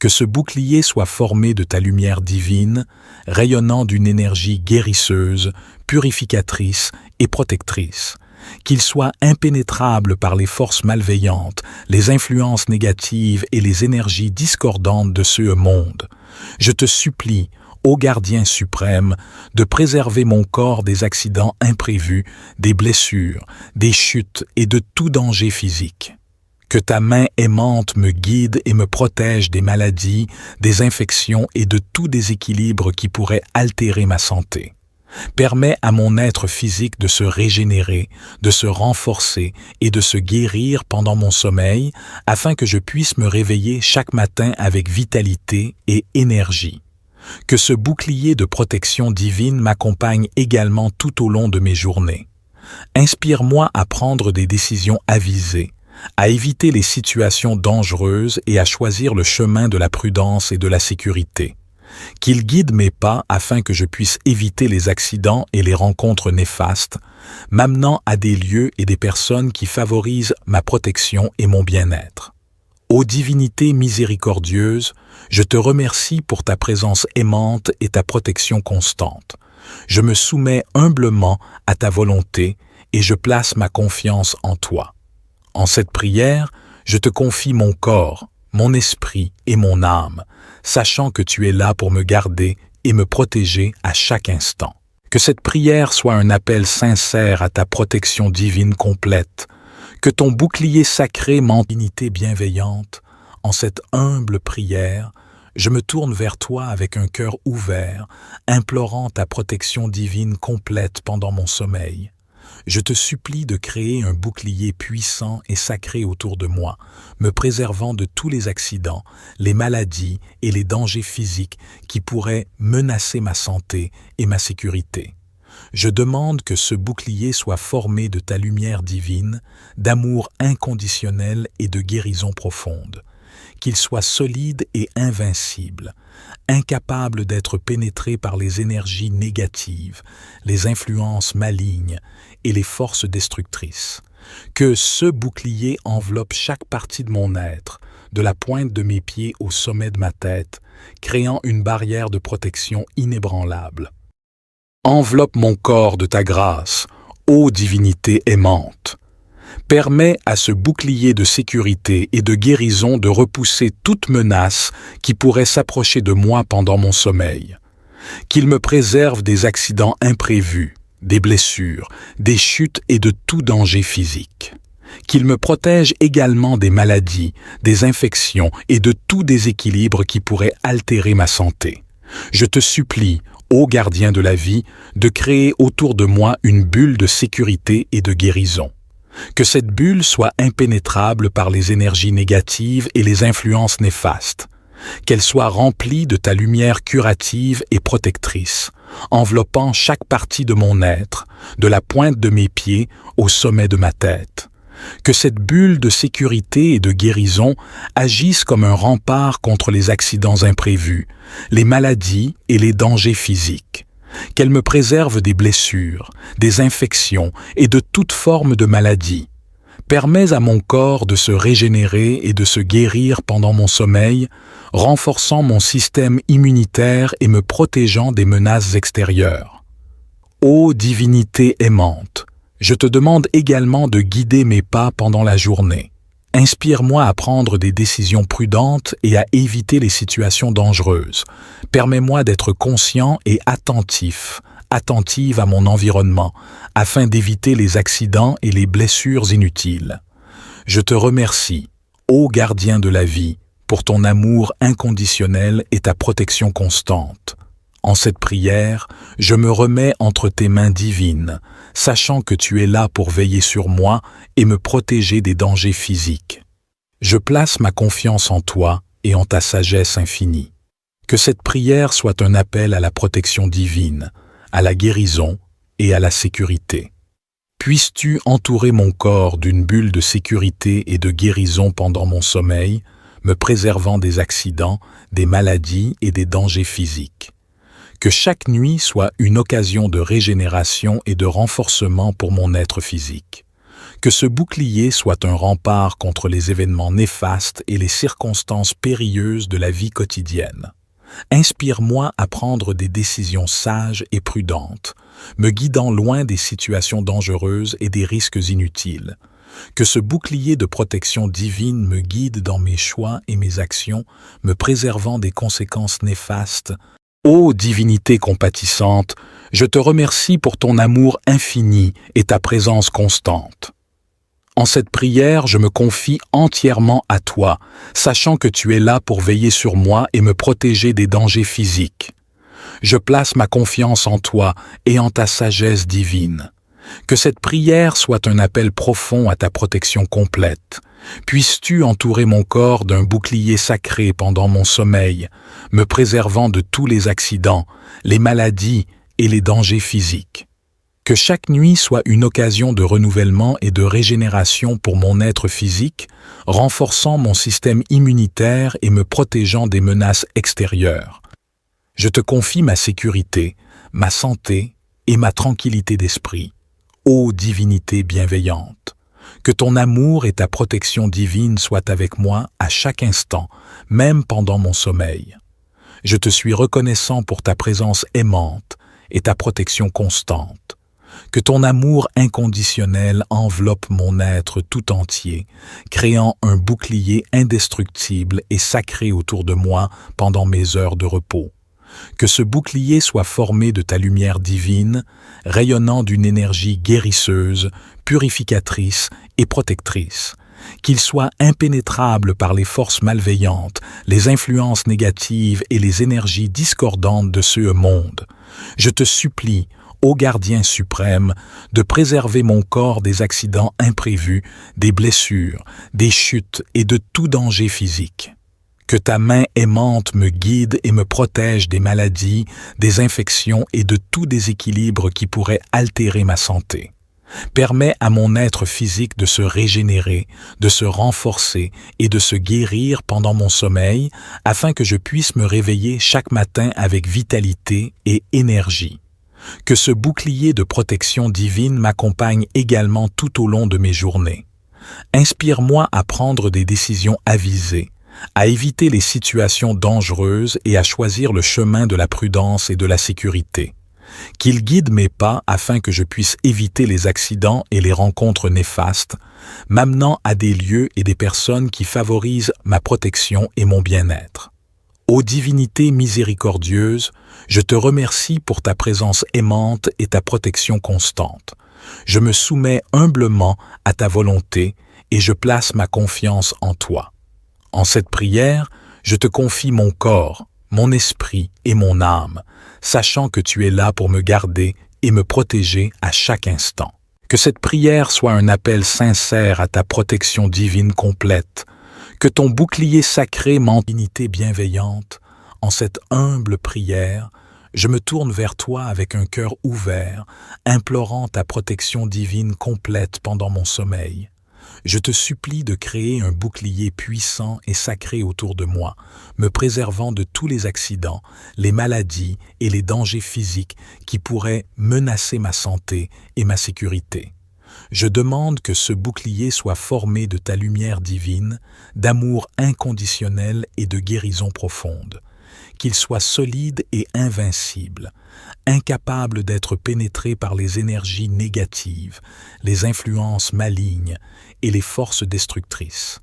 Que ce bouclier soit formé de ta lumière divine, rayonnant d'une énergie guérisseuse, purificatrice et protectrice. Qu'il soit impénétrable par les forces malveillantes, les influences négatives et les énergies discordantes de ce monde. Je te supplie, ô gardien suprême, de préserver mon corps des accidents imprévus, des blessures, des chutes et de tout danger physique. Que ta main aimante me guide et me protège des maladies, des infections et de tout déséquilibre qui pourrait altérer ma santé. Permets à mon être physique de se régénérer, de se renforcer et de se guérir pendant mon sommeil, afin que je puisse me réveiller chaque matin avec vitalité et énergie. Que ce bouclier de protection divine m'accompagne également tout au long de mes journées. Inspire-moi à prendre des décisions avisées, à éviter les situations dangereuses et à choisir le chemin de la prudence et de la sécurité. Qu'il guide mes pas afin que je puisse éviter les accidents et les rencontres néfastes, m'amenant à des lieux et des personnes qui favorisent ma protection et mon bien-être. Ô divinité miséricordieuse, je te remercie pour ta présence aimante et ta protection constante. Je me soumets humblement à ta volonté et je place ma confiance en toi. En cette prière, je te confie mon corps, mon esprit et mon âme, sachant que tu es là pour me garder et me protéger à chaque instant. Que cette prière soit un appel sincère à ta protection divine complète, Que ton bouclier sacré m'endivinité bienveillante, en cette humble prière, je me tourne vers toi avec un cœur ouvert, implorant ta protection divine complète pendant mon sommeil. Je te supplie de créer un bouclier puissant et sacré autour de moi, me préservant de tous les accidents, les maladies et les dangers physiques qui pourraient menacer ma santé et ma sécurité. Je demande que ce bouclier soit formé de ta lumière divine, d'amour inconditionnel et de guérison profonde. Qu'il soit solide et invincible, incapable d'être pénétré par les énergies négatives, les influences malignes et les forces destructrices. Que ce bouclier enveloppe chaque partie de mon être, de la pointe de mes pieds au sommet de ma tête, créant une barrière de protection inébranlable. Enveloppe mon corps de ta grâce, ô divinité aimante. Permets à ce bouclier de sécurité et de guérison de repousser toute menace qui pourrait s'approcher de moi pendant mon sommeil. Qu'il me préserve des accidents imprévus, des blessures, des chutes et de tout danger physique. Qu'il me protège également des maladies, des infections et de tout déséquilibre qui pourrait altérer ma santé. Je te supplie, ô gardien de la vie, de créer autour de moi une bulle de sécurité et de guérison. Que cette bulle soit impénétrable par les énergies négatives et les influences néfastes. Qu'elle soit remplie de ta lumière curative et protectrice, enveloppant chaque partie de mon être, de la pointe de mes pieds au sommet de ma tête. Que cette bulle de sécurité et de guérison agisse comme un rempart contre les accidents imprévus, les maladies et les dangers physiques. Qu'elle me préserve des blessures, des infections et de toute forme de maladie. Permets à mon corps de se régénérer et de se guérir pendant mon sommeil, renforçant mon système immunitaire et me protégeant des menaces extérieures. Ô divinité aimante, je te demande également de guider mes pas pendant la journée. Inspire-moi à prendre des décisions prudentes et à éviter les situations dangereuses. Permets-moi d'être conscient et attentive à mon environnement, afin d'éviter les accidents et les blessures inutiles. Je te remercie, ô gardien de la vie, pour ton amour inconditionnel et ta protection constante. En cette prière, je me remets entre tes mains divines, sachant que tu es là pour veiller sur moi et me protéger des dangers physiques. Je place ma confiance en toi et en ta sagesse infinie. Que cette prière soit un appel à la protection divine, à la guérison et à la sécurité. Puisses-tu entourer mon corps d'une bulle de sécurité et de guérison pendant mon sommeil, me préservant des accidents, des maladies et des dangers physiques. Que chaque nuit soit une occasion de régénération et de renforcement pour mon être physique. Que ce bouclier soit un rempart contre les événements néfastes et les circonstances périlleuses de la vie quotidienne. Inspire-moi à prendre des décisions sages et prudentes, me guidant loin des situations dangereuses et des risques inutiles. Que ce bouclier de protection divine me guide dans mes choix et mes actions, me préservant des conséquences néfastes. Ô divinité compatissante, je te remercie pour ton amour infini et ta présence constante. En cette prière, je me confie entièrement à toi, sachant que tu es là pour veiller sur moi et me protéger des dangers physiques. Je place ma confiance en toi et en ta sagesse divine. Que cette prière soit un appel profond à ta protection complète. Puisses-tu entourer mon corps d'un bouclier sacré pendant mon sommeil, me préservant de tous les accidents, les maladies et les dangers physiques. Que chaque nuit soit une occasion de renouvellement et de régénération pour mon être physique, renforçant mon système immunitaire et me protégeant des menaces extérieures. Je te confie ma sécurité, ma santé et ma tranquillité d'esprit, ô divinité bienveillante. Que ton amour et ta protection divine soient avec moi à chaque instant, même pendant mon sommeil. Je te suis reconnaissant pour ta présence aimante et ta protection constante. Que ton amour inconditionnel enveloppe mon être tout entier, créant un bouclier indestructible et sacré autour de moi pendant mes heures de repos. Que ce bouclier soit formé de ta lumière divine, rayonnant d'une énergie guérisseuse, purificatrice et protectrice. Qu'il soit impénétrable par les forces malveillantes, les influences négatives et les énergies discordantes de ce monde. Je te supplie, ô gardien suprême, de préserver mon corps des accidents imprévus, des blessures, des chutes et de tout danger physique. Que ta main aimante me guide et me protège des maladies, des infections et de tout déséquilibre qui pourrait altérer ma santé. Permets à mon être physique de se régénérer, de se renforcer et de se guérir pendant mon sommeil, afin que je puisse me réveiller chaque matin avec vitalité et énergie. Que ce bouclier de protection divine m'accompagne également tout au long de mes journées. Inspire-moi à prendre des décisions avisées, à éviter les situations dangereuses et à choisir le chemin de la prudence et de la sécurité. Qu'il guide mes pas afin que je puisse éviter les accidents et les rencontres néfastes, m'amenant à des lieux et des personnes qui favorisent ma protection et mon bien-être. Ô divinité miséricordieuse, je te remercie pour ta présence aimante et ta protection constante. Je me soumets humblement à ta volonté et je place ma confiance en toi. En cette prière, je te confie mon corps, mon esprit et mon âme, sachant que tu es là pour me garder et me protéger à chaque instant. Que cette prière soit un appel sincère à ta protection divine complète, que ton bouclier sacré m'unité bienveillante. En cette humble prière, je me tourne vers toi avec un cœur ouvert, implorant ta protection divine complète pendant mon sommeil. Je te supplie de créer un bouclier puissant et sacré autour de moi, me préservant de tous les accidents, les maladies et les dangers physiques qui pourraient menacer ma santé et ma sécurité. Je demande que ce bouclier soit formé de ta lumière divine, d'amour inconditionnel et de guérison profonde. Qu'il soit solide et invincible, incapable d'être pénétré par les énergies négatives, les influences malignes et les forces destructrices.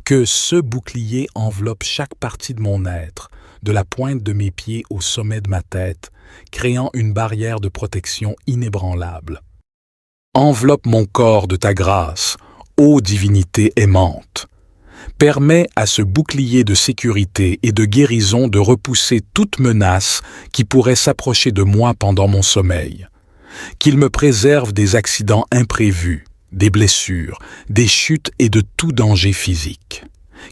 Que ce bouclier enveloppe chaque partie de mon être, de la pointe de mes pieds au sommet de ma tête, créant une barrière de protection inébranlable. Enveloppe mon corps de ta grâce, ô divinité aimante. Permets à ce bouclier de sécurité et de guérison de repousser toute menace qui pourrait s'approcher de moi pendant mon sommeil. Qu'il me préserve des accidents imprévus, des blessures, des chutes et de tout danger physique.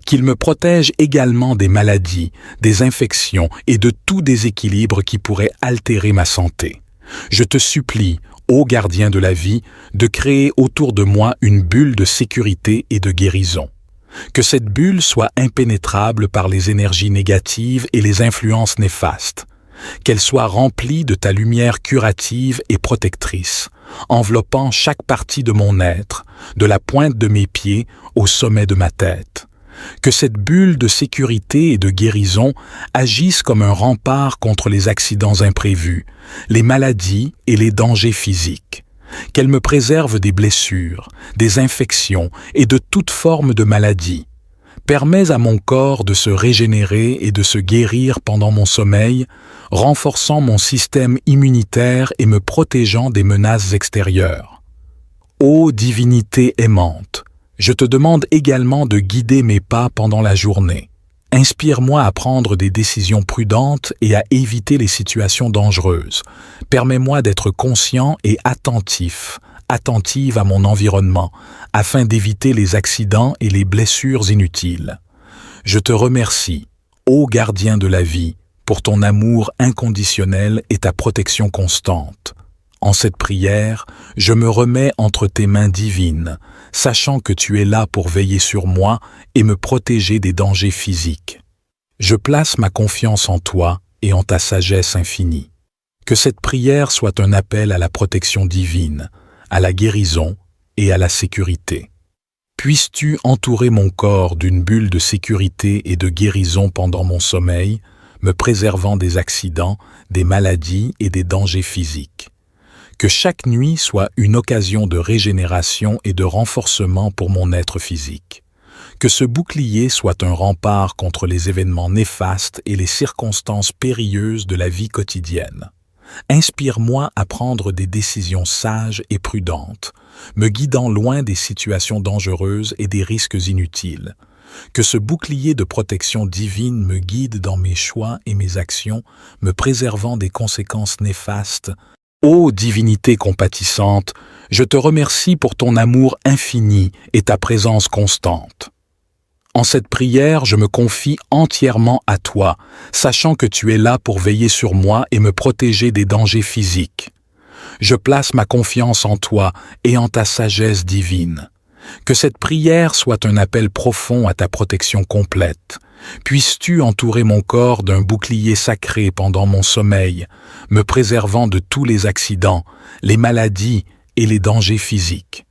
Qu'il me protège également des maladies, des infections et de tout déséquilibre qui pourrait altérer ma santé. Je te supplie, ô gardien de la vie, de créer autour de moi une bulle de sécurité et de guérison. Que cette bulle soit impénétrable par les énergies négatives et les influences néfastes. Qu'elle soit remplie de ta lumière curative et protectrice, enveloppant chaque partie de mon être, de la pointe de mes pieds au sommet de ma tête. Que cette bulle de sécurité et de guérison agisse comme un rempart contre les accidents imprévus, les maladies et les dangers physiques. Qu'elle me préserve des blessures, des infections et de toute forme de maladie. Permets à mon corps de se régénérer et de se guérir pendant mon sommeil, renforçant mon système immunitaire et me protégeant des menaces extérieures. Ô divinité aimante, je te demande également de guider mes pas pendant la journée. Inspire-moi à prendre des décisions prudentes et à éviter les situations dangereuses. Permets-moi d'être conscient et attentive à mon environnement, afin d'éviter les accidents et les blessures inutiles. Je te remercie, ô gardien de la vie, pour ton amour inconditionnel et ta protection constante. En cette prière, je me remets entre tes mains divines, sachant que tu es là pour veiller sur moi et me protéger des dangers physiques. Je place ma confiance en toi et en ta sagesse infinie. Que cette prière soit un appel à la protection divine, à la guérison et à la sécurité. Puisses-tu entourer mon corps d'une bulle de sécurité et de guérison pendant mon sommeil, me préservant des accidents, des maladies et des dangers physiques. Que chaque nuit soit une occasion de régénération et de renforcement pour mon être physique. Que ce bouclier soit un rempart contre les événements néfastes et les circonstances périlleuses de la vie quotidienne. Inspire-moi à prendre des décisions sages et prudentes, me guidant loin des situations dangereuses et des risques inutiles. Que ce bouclier de protection divine me guide dans mes choix et mes actions, me préservant des conséquences néfastes. Ô divinité compatissante, je te remercie pour ton amour infini et ta présence constante. En cette prière, je me confie entièrement à toi, sachant que tu es là pour veiller sur moi et me protéger des dangers physiques. Je place ma confiance en toi et en ta sagesse divine. Que cette prière soit un appel profond à ta protection complète. Puisses-tu entourer mon corps d'un bouclier sacré pendant mon sommeil, me préservant de tous les accidents, les maladies et les dangers physiques.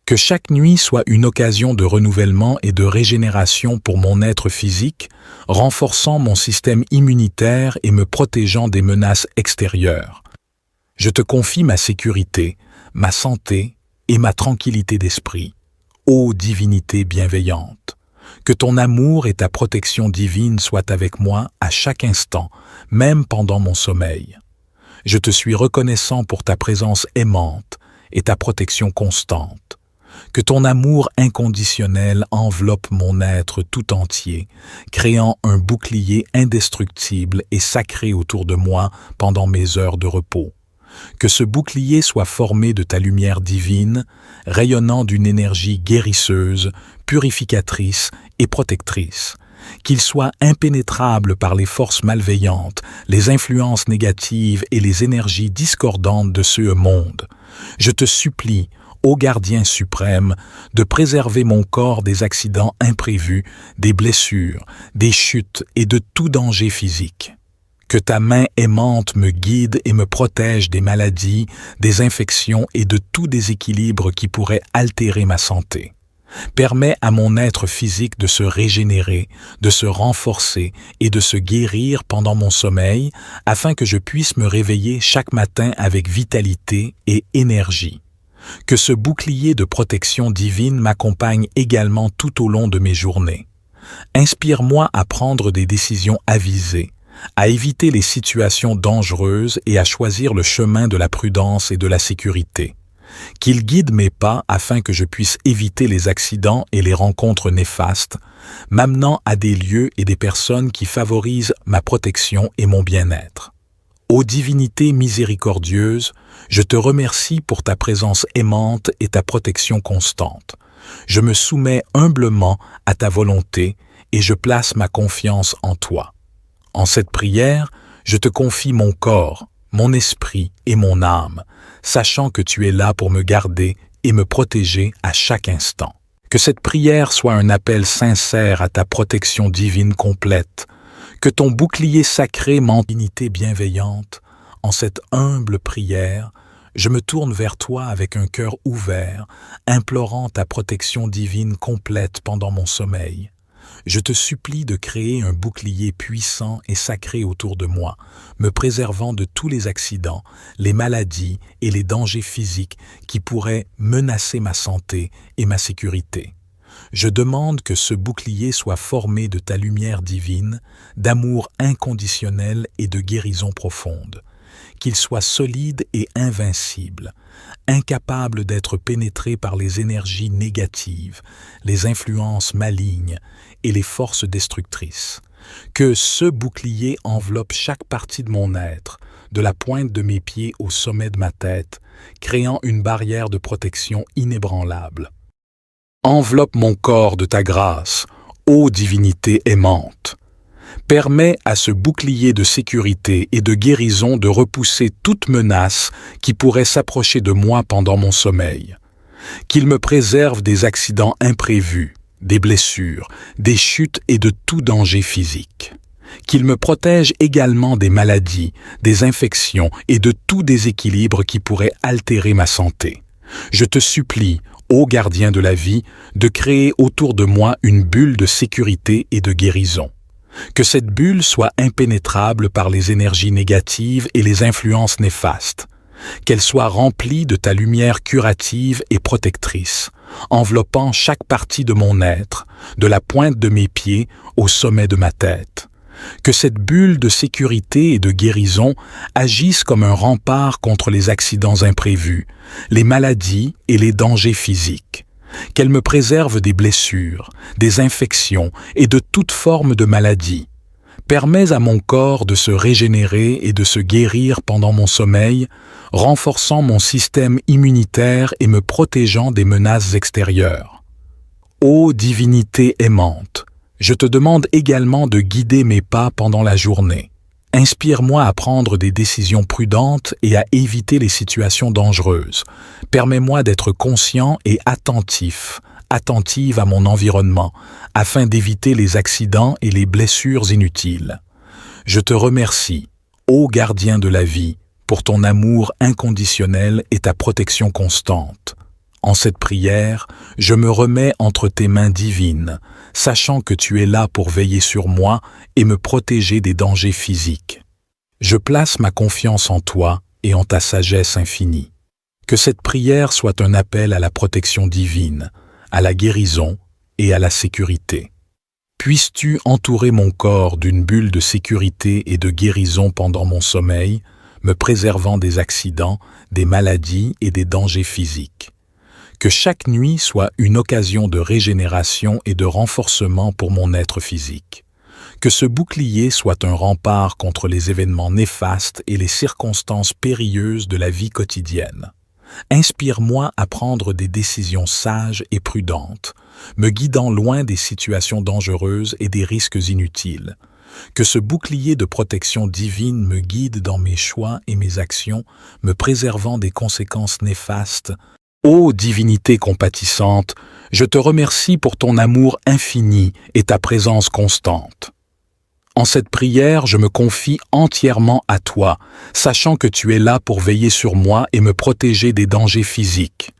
Que chaque nuit soit une occasion de renouvellement et de régénération pour mon être physique, renforçant mon système immunitaire et me protégeant des menaces extérieures. Je te confie ma sécurité, ma santé et ma tranquillité d'esprit. Ô divinité bienveillante, que ton amour et ta protection divine soient avec moi à chaque instant, même pendant mon sommeil. Je te suis reconnaissant pour ta présence aimante et ta protection constante. Que ton amour inconditionnel enveloppe mon être tout entier, créant un bouclier indestructible et sacré autour de moi pendant mes heures de repos. Que ce bouclier soit formé de ta lumière divine, rayonnant d'une énergie guérisseuse, purificatrice et protectrice. Qu'il soit impénétrable par les forces malveillantes, les influences négatives et les énergies discordantes de ce monde. Je te supplie, ô gardien suprême, de préserver mon corps des accidents imprévus, des blessures, des chutes et de tout danger physique. Que ta main aimante me guide et me protège des maladies, des infections et de tout déséquilibre qui pourrait altérer ma santé. Permets à mon être physique de se régénérer, de se renforcer et de se guérir pendant mon sommeil, afin que je puisse me réveiller chaque matin avec vitalité et énergie. Que ce bouclier de protection divine m'accompagne également tout au long de mes journées. Inspire-moi à prendre des décisions avisées, à éviter les situations dangereuses et à choisir le chemin de la prudence et de la sécurité. Qu'il guide mes pas afin que je puisse éviter les accidents et les rencontres néfastes, m'amenant à des lieux et des personnes qui favorisent ma protection et mon bien-être. Ô divinité miséricordieuse, je te remercie pour ta présence aimante et ta protection constante. Je me soumets humblement à ta volonté et je place ma confiance en toi. En cette prière, je te confie mon corps, mon esprit et mon âme, sachant que tu es là pour me garder et me protéger à chaque instant. Que cette prière soit un appel sincère à ta protection divine complète, que ton bouclier sacré divinité bienveillante. En cette humble prière, je me tourne vers toi avec un cœur ouvert, implorant ta protection divine complète pendant mon sommeil. Je te supplie de créer un bouclier puissant et sacré autour de moi, me préservant de tous les accidents, les maladies et les dangers physiques qui pourraient menacer ma santé et ma sécurité. Je demande que ce bouclier soit formé de ta lumière divine, d'amour inconditionnel et de guérison profonde. Qu'il soit solide et invincible, incapable d'être pénétré par les énergies négatives, les influences malignes et les forces destructrices. Que ce bouclier enveloppe chaque partie de mon être, de la pointe de mes pieds au sommet de ma tête, créant une barrière de protection inébranlable. Enveloppe mon corps de ta grâce, ô divinité aimante. Permets à ce bouclier de sécurité et de guérison de repousser toute menace qui pourrait s'approcher de moi pendant mon sommeil. Qu'il me préserve des accidents imprévus, des blessures, des chutes et de tout danger physique. Qu'il me protège également des maladies, des infections et de tout déséquilibre qui pourrait altérer ma santé. Je te supplie, ô gardien de la vie, de créer autour de moi une bulle de sécurité et de guérison. Que cette bulle soit impénétrable par les énergies négatives et les influences néfastes. Qu'elle soit remplie de ta lumière curative et protectrice, enveloppant chaque partie de mon être, de la pointe de mes pieds au sommet de ma tête. Que cette bulle de sécurité et de guérison agisse comme un rempart contre les accidents imprévus, les maladies et les dangers physiques. Qu'elle me préserve des blessures, des infections et de toute forme de maladie. Permets à mon corps de se régénérer et de se guérir pendant mon sommeil, renforçant mon système immunitaire et me protégeant des menaces extérieures. Ô divinité aimante, je te demande également de guider mes pas pendant la journée. Inspire-moi à prendre des décisions prudentes et à éviter les situations dangereuses. Permets-moi d'être conscient et attentive à mon environnement, afin d'éviter les accidents et les blessures inutiles. Je te remercie, ô gardien de la vie, pour ton amour inconditionnel et ta protection constante. En cette prière, je me remets entre tes mains divines, sachant que tu es là pour veiller sur moi et me protéger des dangers physiques. Je place ma confiance en toi et en ta sagesse infinie. Que cette prière soit un appel à la protection divine, à la guérison et à la sécurité. Puisses-tu entourer mon corps d'une bulle de sécurité et de guérison pendant mon sommeil, me préservant des accidents, des maladies et des dangers physiques. Que chaque nuit soit une occasion de régénération et de renforcement pour mon être physique. Que ce bouclier soit un rempart contre les événements néfastes et les circonstances périlleuses de la vie quotidienne. Inspire-moi à prendre des décisions sages et prudentes, me guidant loin des situations dangereuses et des risques inutiles. Que ce bouclier de protection divine me guide dans mes choix et mes actions, me préservant des conséquences néfastes. Ô divinité compatissante, je te remercie pour ton amour infini et ta présence constante. En cette prière, je me confie entièrement à toi, sachant que tu es là pour veiller sur moi et me protéger des dangers physiques.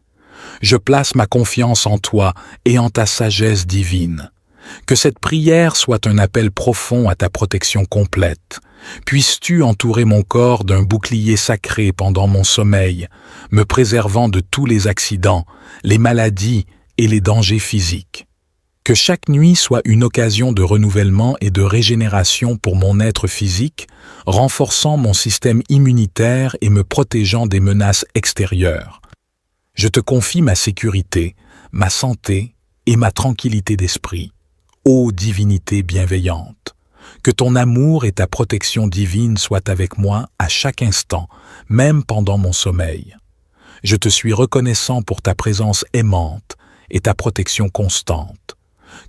Je place ma confiance en toi et en ta sagesse divine. Que cette prière soit un appel profond à ta protection complète. Puisses-tu entourer mon corps d'un bouclier sacré pendant mon sommeil, me préservant de tous les accidents, les maladies et les dangers physiques. Que chaque nuit soit une occasion de renouvellement et de régénération pour mon être physique, renforçant mon système immunitaire et me protégeant des menaces extérieures. Je te confie ma sécurité, ma santé et ma tranquillité d'esprit. Ô divinité bienveillante, que ton amour et ta protection divine soient avec moi à chaque instant, même pendant mon sommeil. Je te suis reconnaissant pour ta présence aimante et ta protection constante.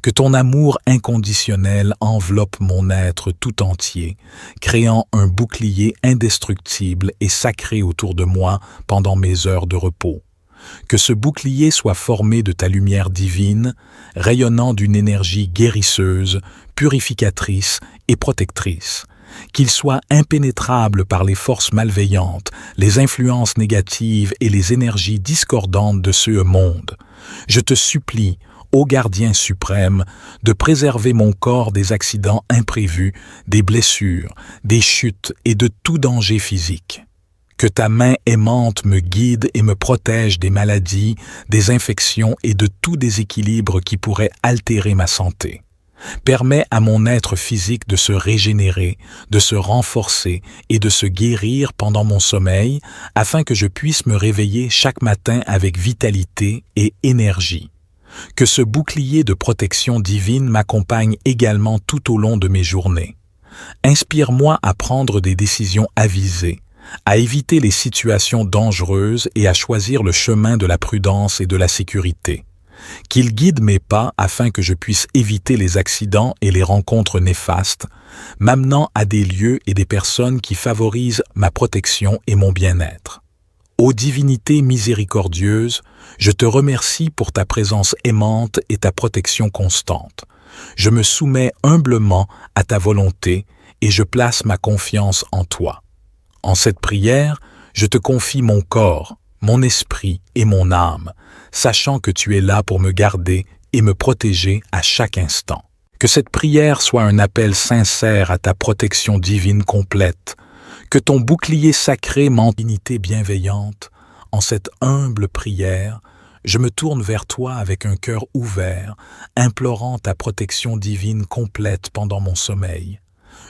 Que ton amour inconditionnel enveloppe mon être tout entier, créant un bouclier indestructible et sacré autour de moi pendant mes heures de repos. Que ce bouclier soit formé de ta lumière divine, rayonnant d'une énergie guérisseuse, purificatrice et protectrice. Qu'il soit impénétrable par les forces malveillantes, les influences négatives et les énergies discordantes de ce monde. Je te supplie, ô gardien suprême, de préserver mon corps des accidents imprévus, des blessures, des chutes et de tout danger physique. Que ta main aimante me guide et me protège des maladies, des infections et de tout déséquilibre qui pourrait altérer ma santé. Permets à mon être physique de se régénérer, de se renforcer et de se guérir pendant mon sommeil, afin que je puisse me réveiller chaque matin avec vitalité et énergie. Que ce bouclier de protection divine m'accompagne également tout au long de mes journées. Inspire-moi à prendre des décisions avisées, à éviter les situations dangereuses et à choisir le chemin de la prudence et de la sécurité. Qu'il guide mes pas afin que je puisse éviter les accidents et les rencontres néfastes, m'amenant à des lieux et des personnes qui favorisent ma protection et mon bien-être. Ô divinité miséricordieuse, je te remercie pour ta présence aimante et ta protection constante. Je me soumets humblement à ta volonté et je place ma confiance en toi. En cette prière, je te confie mon corps, mon esprit et mon âme, sachant que tu es là pour me garder et me protéger à chaque instant. Que cette prière soit un appel sincère à ta protection divine complète, Que ton bouclier sacré m'entoure. Divinité bienveillante, en cette humble prière, je me tourne vers toi avec un cœur ouvert, implorant ta protection divine complète pendant mon sommeil.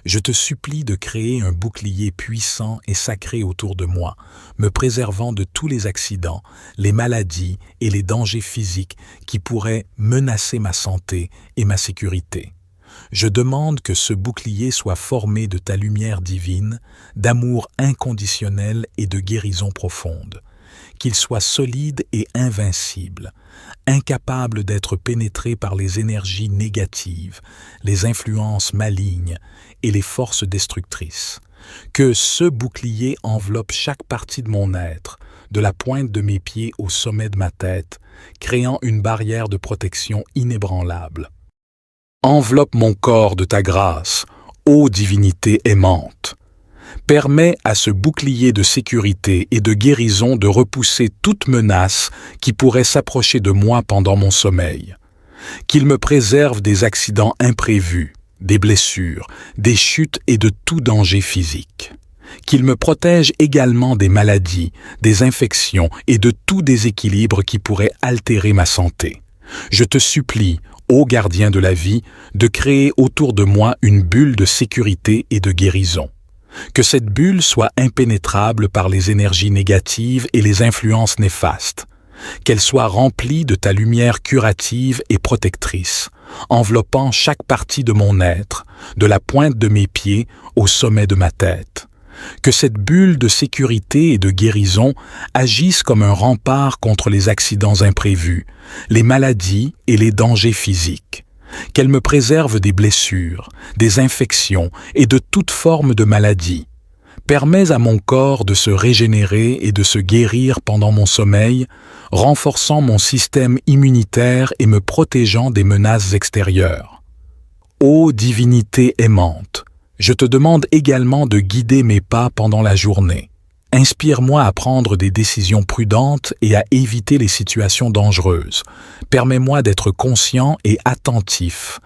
Je te supplie de créer un bouclier puissant et sacré autour de moi, me préservant de tous les accidents, les maladies et les dangers physiques qui pourraient menacer ma santé et ma sécurité. Je demande que ce bouclier soit formé de ta lumière divine, d'amour inconditionnel et de guérison profonde. Qu'il soit solide et invincible, incapable d'être pénétré par les énergies négatives, les influences malignes et les forces destructrices. Que ce bouclier enveloppe chaque partie de mon être, de la pointe de mes pieds au sommet de ma tête, créant une barrière de protection inébranlable. Enveloppe mon corps de ta grâce, ô divinité aimante. Permets à ce bouclier de sécurité et de guérison de repousser toute menace qui pourrait s'approcher de moi pendant mon sommeil. Qu'il me préserve des accidents imprévus, des blessures, des chutes et de tout danger physique. Qu'il me protège également des maladies, des infections et de tout déséquilibre qui pourrait altérer ma santé. Je te supplie, ô gardien de la vie, de créer autour de moi une bulle de sécurité et de guérison. Que cette bulle soit impénétrable par les énergies négatives et les influences néfastes. Qu'elle soit remplie de ta lumière curative et protectrice, enveloppant chaque partie de mon être, de la pointe de mes pieds au sommet de ma tête. Que cette bulle de sécurité et de guérison agisse comme un rempart contre les accidents imprévus, les maladies et les dangers physiques. Qu'elle me préserve des blessures, des infections et de toute forme de maladie. Permets à mon corps de se régénérer et de se guérir pendant mon sommeil, renforçant mon système immunitaire et me protégeant des menaces extérieures. Ô divinité aimante, je te demande également de guider mes pas pendant la journée. Inspire-moi à prendre des décisions prudentes et à éviter les situations dangereuses. Permets-moi d'être conscient et attentive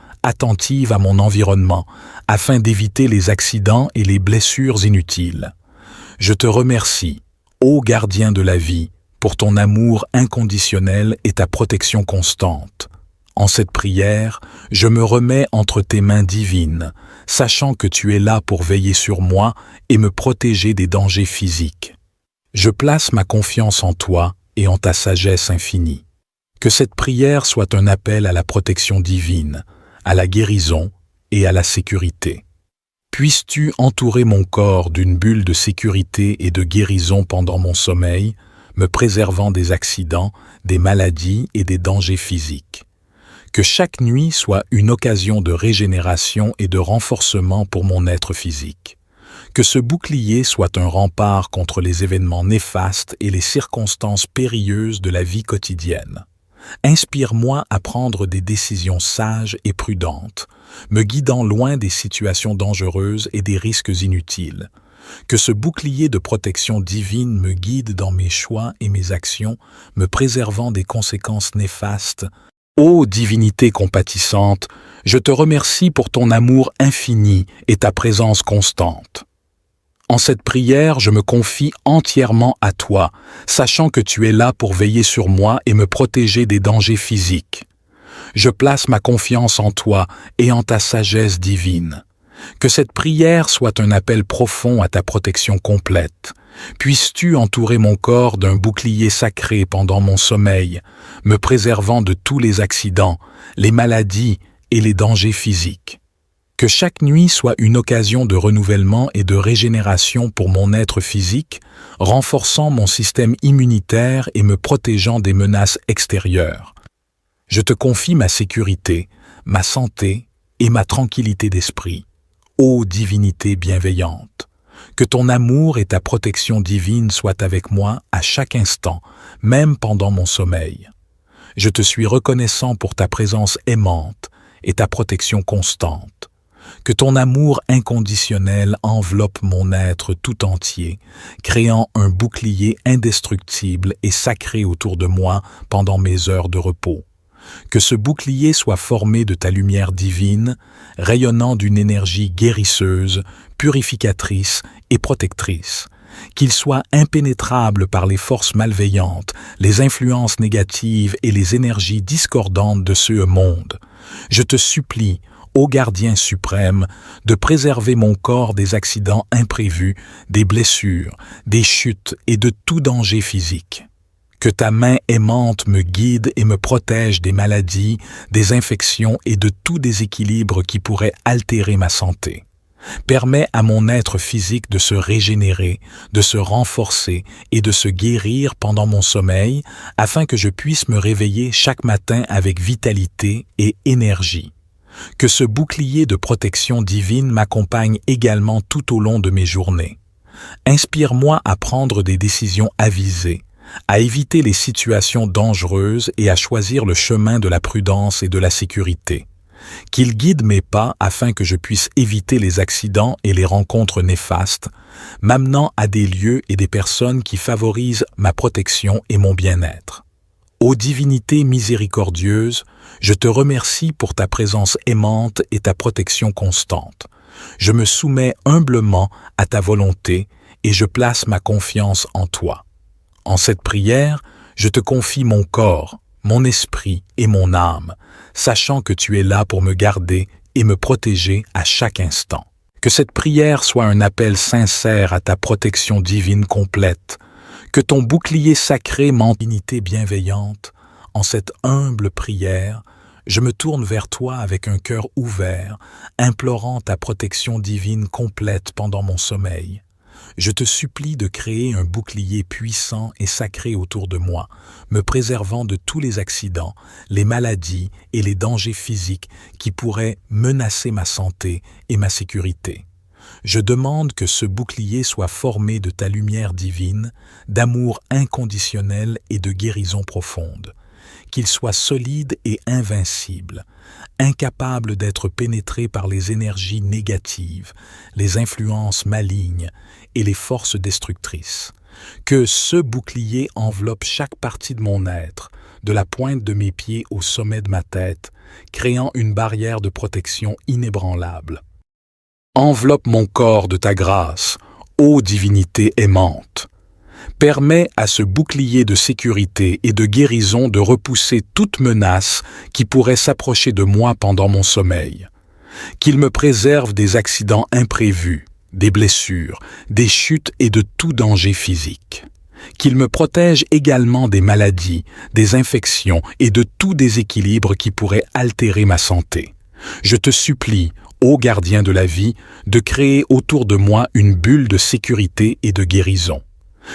à mon environnement, afin d'éviter les accidents et les blessures inutiles. Je te remercie, ô gardien de la vie, pour ton amour inconditionnel et ta protection constante. En cette prière, je me remets entre tes mains divines, sachant que tu es là pour veiller sur moi et me protéger des dangers physiques. Je place ma confiance en toi et en ta sagesse infinie. Que cette prière soit un appel à la protection divine, à la guérison et à la sécurité. Puisses-tu entourer mon corps d'une bulle de sécurité et de guérison pendant mon sommeil, me préservant des accidents, des maladies et des dangers physiques. Que chaque nuit soit une occasion de régénération et de renforcement pour mon être physique. Que ce bouclier soit un rempart contre les événements néfastes et les circonstances périlleuses de la vie quotidienne. Inspire-moi à prendre des décisions sages et prudentes, me guidant loin des situations dangereuses et des risques inutiles. Que ce bouclier de protection divine me guide dans mes choix et mes actions, me préservant des conséquences néfastes. Ô divinité compatissante, je te remercie pour ton amour infini et ta présence constante. En cette prière, je me confie entièrement à toi, sachant que tu es là pour veiller sur moi et me protéger des dangers physiques. Je place ma confiance en toi et en ta sagesse divine. Que cette prière soit un appel profond à ta protection complète. Puisses-tu entourer mon corps d'un bouclier sacré pendant mon sommeil, me préservant de tous les accidents, les maladies et les dangers physiques. Que chaque nuit soit une occasion de renouvellement et de régénération pour mon être physique, renforçant mon système immunitaire et me protégeant des menaces extérieures. Je te confie ma sécurité, ma santé et ma tranquillité d'esprit. Ô divinité bienveillante, que ton amour et ta protection divine soient avec moi à chaque instant, même pendant mon sommeil. Je te suis reconnaissant pour ta présence aimante et ta protection constante. Que ton amour inconditionnel enveloppe mon être tout entier, créant un bouclier indestructible et sacré autour de moi pendant mes heures de repos. Que ce bouclier soit formé de ta lumière divine, rayonnant d'une énergie guérisseuse, purificatrice et protectrice, qu'il soit impénétrable par les forces malveillantes, les influences négatives et les énergies discordantes de ce monde. Je te supplie, ô gardien suprême, de préserver mon corps des accidents imprévus, des blessures, des chutes et de tout danger physique. Que ta main aimante me guide et me protège des maladies, des infections et de tout déséquilibre qui pourrait altérer ma santé. Permets à mon être physique de se régénérer, de se renforcer et de se guérir pendant mon sommeil afin que je puisse me réveiller chaque matin avec vitalité et énergie. Que ce bouclier de protection divine m'accompagne également tout au long de mes journées. Inspire-moi à prendre des décisions avisées, à éviter les situations dangereuses et à choisir le chemin de la prudence et de la sécurité. Qu'il guide mes pas afin que je puisse éviter les accidents et les rencontres néfastes, m'amenant à des lieux et des personnes qui favorisent ma protection et mon bien-être. Ô divinité miséricordieuse, je te remercie pour ta présence aimante et ta protection constante. Je me soumets humblement à ta volonté et je place ma confiance en toi. En cette prière, je te confie mon corps, mon esprit et mon âme, sachant que tu es là pour me garder et me protéger à chaque instant. Que cette prière soit un appel sincère à ta protection divine complète, que ton bouclier sacré m'endignité bienveillante. En cette humble prière, je me tourne vers toi avec un cœur ouvert, implorant ta protection divine complète pendant mon sommeil. Je te supplie de créer un bouclier puissant et sacré autour de moi, me préservant de tous les accidents, les maladies et les dangers physiques qui pourraient menacer ma santé et ma sécurité. Je demande que ce bouclier soit formé de ta lumière divine, d'amour inconditionnel et de guérison profonde. Qu'il soit solide et invincible, incapable d'être pénétré par les énergies négatives, les influences malignes et les forces destructrices. Que ce bouclier enveloppe chaque partie de mon être, de la pointe de mes pieds au sommet de ma tête, créant une barrière de protection inébranlable. Enveloppe mon corps de ta grâce, ô divinité aimante. Permets à ce bouclier de sécurité et de guérison de repousser toute menace qui pourrait s'approcher de moi pendant mon sommeil. Qu'il me préserve des accidents imprévus, des blessures, des chutes et de tout danger physique. Qu'il me protège également des maladies, des infections et de tout déséquilibre qui pourrait altérer ma santé. Je te supplie, ô gardien de la vie, de créer autour de moi une bulle de sécurité et de guérison.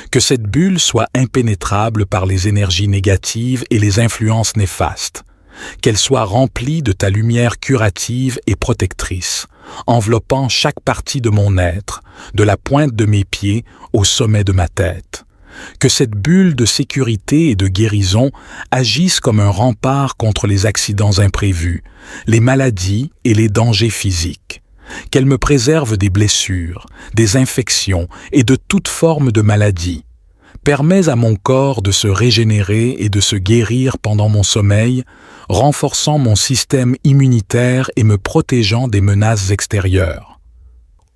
Que cette bulle soit impénétrable par les énergies négatives et les influences néfastes. Qu'elle soit remplie de ta lumière curative et protectrice, enveloppant chaque partie de mon être, de la pointe de mes pieds au sommet de ma tête. Que cette bulle de sécurité et de guérison agisse comme un rempart contre les accidents imprévus, les maladies et les dangers physiques. Qu'elle me préserve des blessures, des infections et de toute forme de maladie. Permets à mon corps de se régénérer et de se guérir pendant mon sommeil, renforçant mon système immunitaire et me protégeant des menaces extérieures.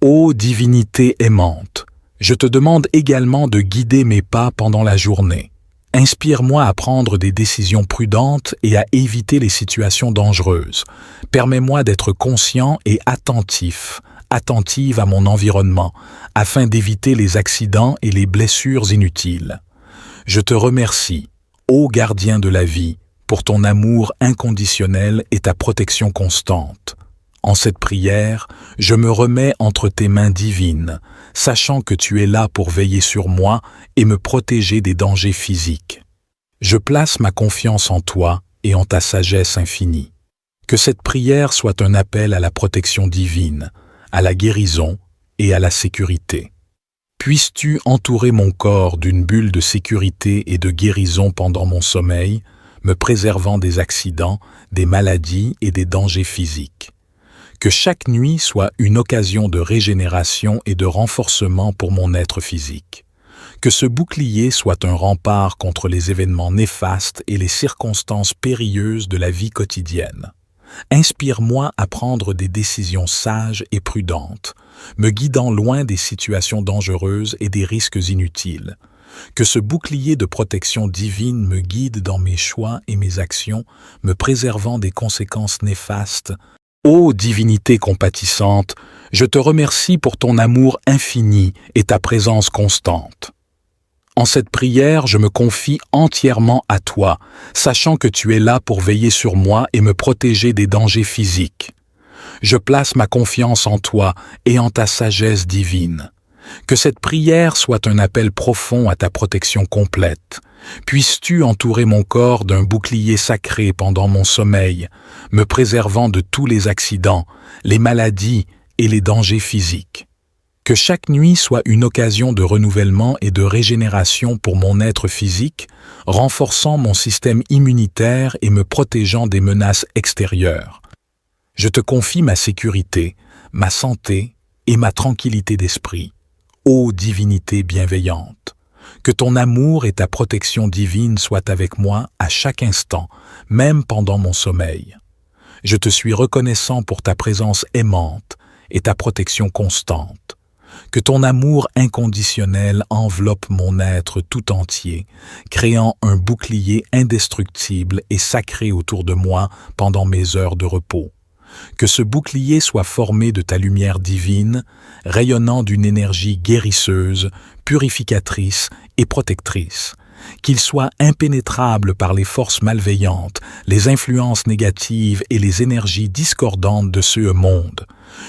Ô divinité aimante, je te demande également de guider mes pas pendant la journée. Inspire-moi à prendre des décisions prudentes et à éviter les situations dangereuses. Permets-moi d'être conscient et attentive à mon environnement, afin d'éviter les accidents et les blessures inutiles. Je te remercie, ô gardien de la vie, pour ton amour inconditionnel et ta protection constante. En cette prière, je me remets entre tes mains divines, sachant que tu es là pour veiller sur moi et me protéger des dangers physiques. Je place ma confiance en toi et en ta sagesse infinie. Que cette prière soit un appel à la protection divine, à la guérison et à la sécurité. Puisses-tu entourer mon corps d'une bulle de sécurité et de guérison pendant mon sommeil, me préservant des accidents, des maladies et des dangers physiques. Que chaque nuit soit une occasion de régénération et de renforcement pour mon être physique. Que ce bouclier soit un rempart contre les événements néfastes et les circonstances périlleuses de la vie quotidienne. Inspire-moi à prendre des décisions sages et prudentes, me guidant loin des situations dangereuses et des risques inutiles. Que ce bouclier de protection divine me guide dans mes choix et mes actions, me préservant des conséquences néfastes. Ô divinité compatissante, je te remercie pour ton amour infini et ta présence constante. En cette prière, je me confie entièrement à toi, sachant que tu es là pour veiller sur moi et me protéger des dangers physiques. Je place ma confiance en toi et en ta sagesse divine. Que cette prière soit un appel profond à ta protection complète. Puisses-tu entourer mon corps d'un bouclier sacré pendant mon sommeil, me préservant de tous les accidents, les maladies et les dangers physiques. Que chaque nuit soit une occasion de renouvellement et de régénération pour mon être physique, renforçant mon système immunitaire et me protégeant des menaces extérieures. Je te confie ma sécurité, ma santé et ma tranquillité d'esprit. Ô divinité bienveillante, que ton amour et ta protection divine soient avec moi à chaque instant, même pendant mon sommeil. Je te suis reconnaissant pour ta présence aimante et ta protection constante. Que ton amour inconditionnel enveloppe mon être tout entier, créant un bouclier indestructible et sacré autour de moi pendant mes heures de repos. Que ce bouclier soit formé de ta lumière divine, rayonnant d'une énergie guérisseuse, purificatrice et protectrice. Qu'il soit impénétrable par les forces malveillantes, les influences négatives et les énergies discordantes de ce monde.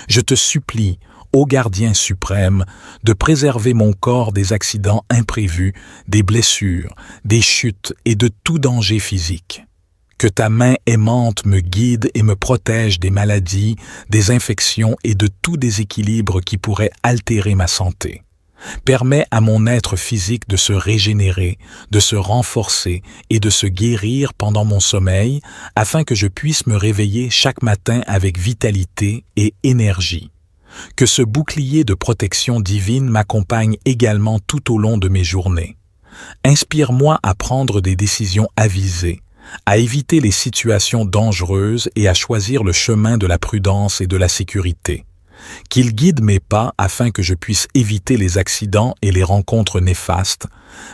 Je te supplie, ô gardien suprême, de préserver mon corps des accidents imprévus, des blessures, des chutes et de tout danger physique. Que ta main aimante me guide et me protège des maladies, des infections et de tout déséquilibre qui pourrait altérer ma santé. Permets à mon être physique de se régénérer, de se renforcer et de se guérir pendant mon sommeil, afin que je puisse me réveiller chaque matin avec vitalité et énergie. Que ce bouclier de protection divine m'accompagne également tout au long de mes journées. Inspire-moi à prendre des décisions avisées, à éviter les situations dangereuses et à choisir le chemin de la prudence et de la sécurité. Qu'il guide mes pas afin que je puisse éviter les accidents et les rencontres néfastes,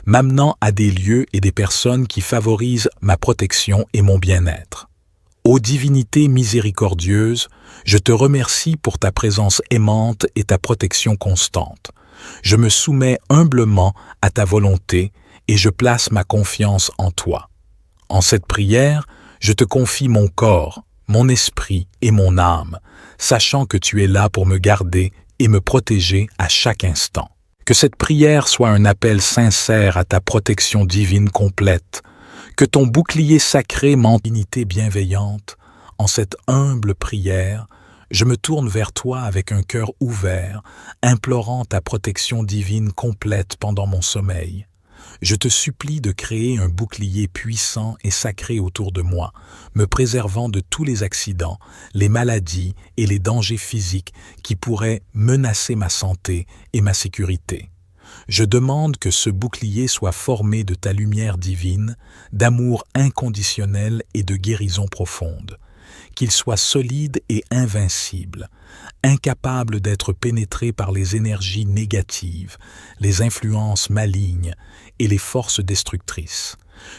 m'amenant à des lieux et des personnes qui favorisent ma protection et mon bien-être. Ô divinité miséricordieuse, je te remercie pour ta présence aimante et ta protection constante. Je me soumets humblement à ta volonté et je place ma confiance en toi. En cette prière, je te confie mon corps, mon esprit et mon âme, sachant que tu es là pour me garder et me protéger à chaque instant. Que cette prière soit un appel sincère à ta protection divine complète, que ton bouclier sacré m'endignité bienveillante. En cette humble prière, je me tourne vers toi avec un cœur ouvert, implorant ta protection divine complète pendant mon sommeil. Je te supplie de créer un bouclier puissant et sacré autour de moi, me préservant de tous les accidents, les maladies et les dangers physiques qui pourraient menacer ma santé et ma sécurité. Je demande que ce bouclier soit formé de ta lumière divine, d'amour inconditionnel et de guérison profonde. Qu'il soit solide et invincible, incapable d'être pénétré par les énergies négatives, les influences malignes et les forces destructrices.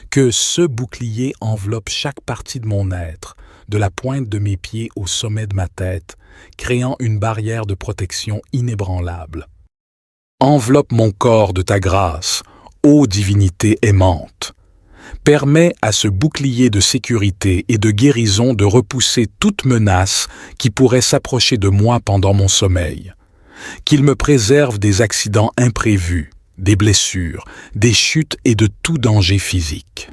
Que ce bouclier enveloppe chaque partie de mon être, de la pointe de mes pieds au sommet de ma tête, créant une barrière de protection inébranlable. Enveloppe mon corps de ta grâce, ô divinité aimante. Permets à ce bouclier de sécurité et de guérison de repousser toute menace qui pourrait s'approcher de moi pendant mon sommeil. Qu'il me préserve des accidents imprévus, des blessures, des chutes et de tout danger physique.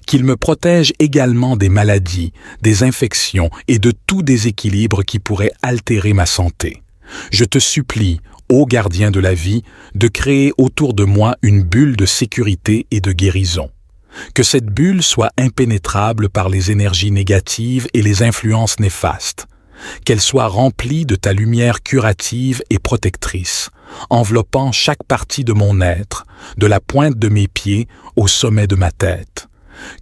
Qu'il me protège également des maladies, des infections et de tout déséquilibre qui pourrait altérer ma santé. Je te supplie, ô gardien de la vie, de créer autour de moi une bulle de sécurité et de guérison. Que cette bulle soit impénétrable par les énergies négatives et les influences néfastes. Qu'elle soit remplie de ta lumière curative et protectrice, enveloppant chaque partie de mon être, de la pointe de mes pieds au sommet de ma tête.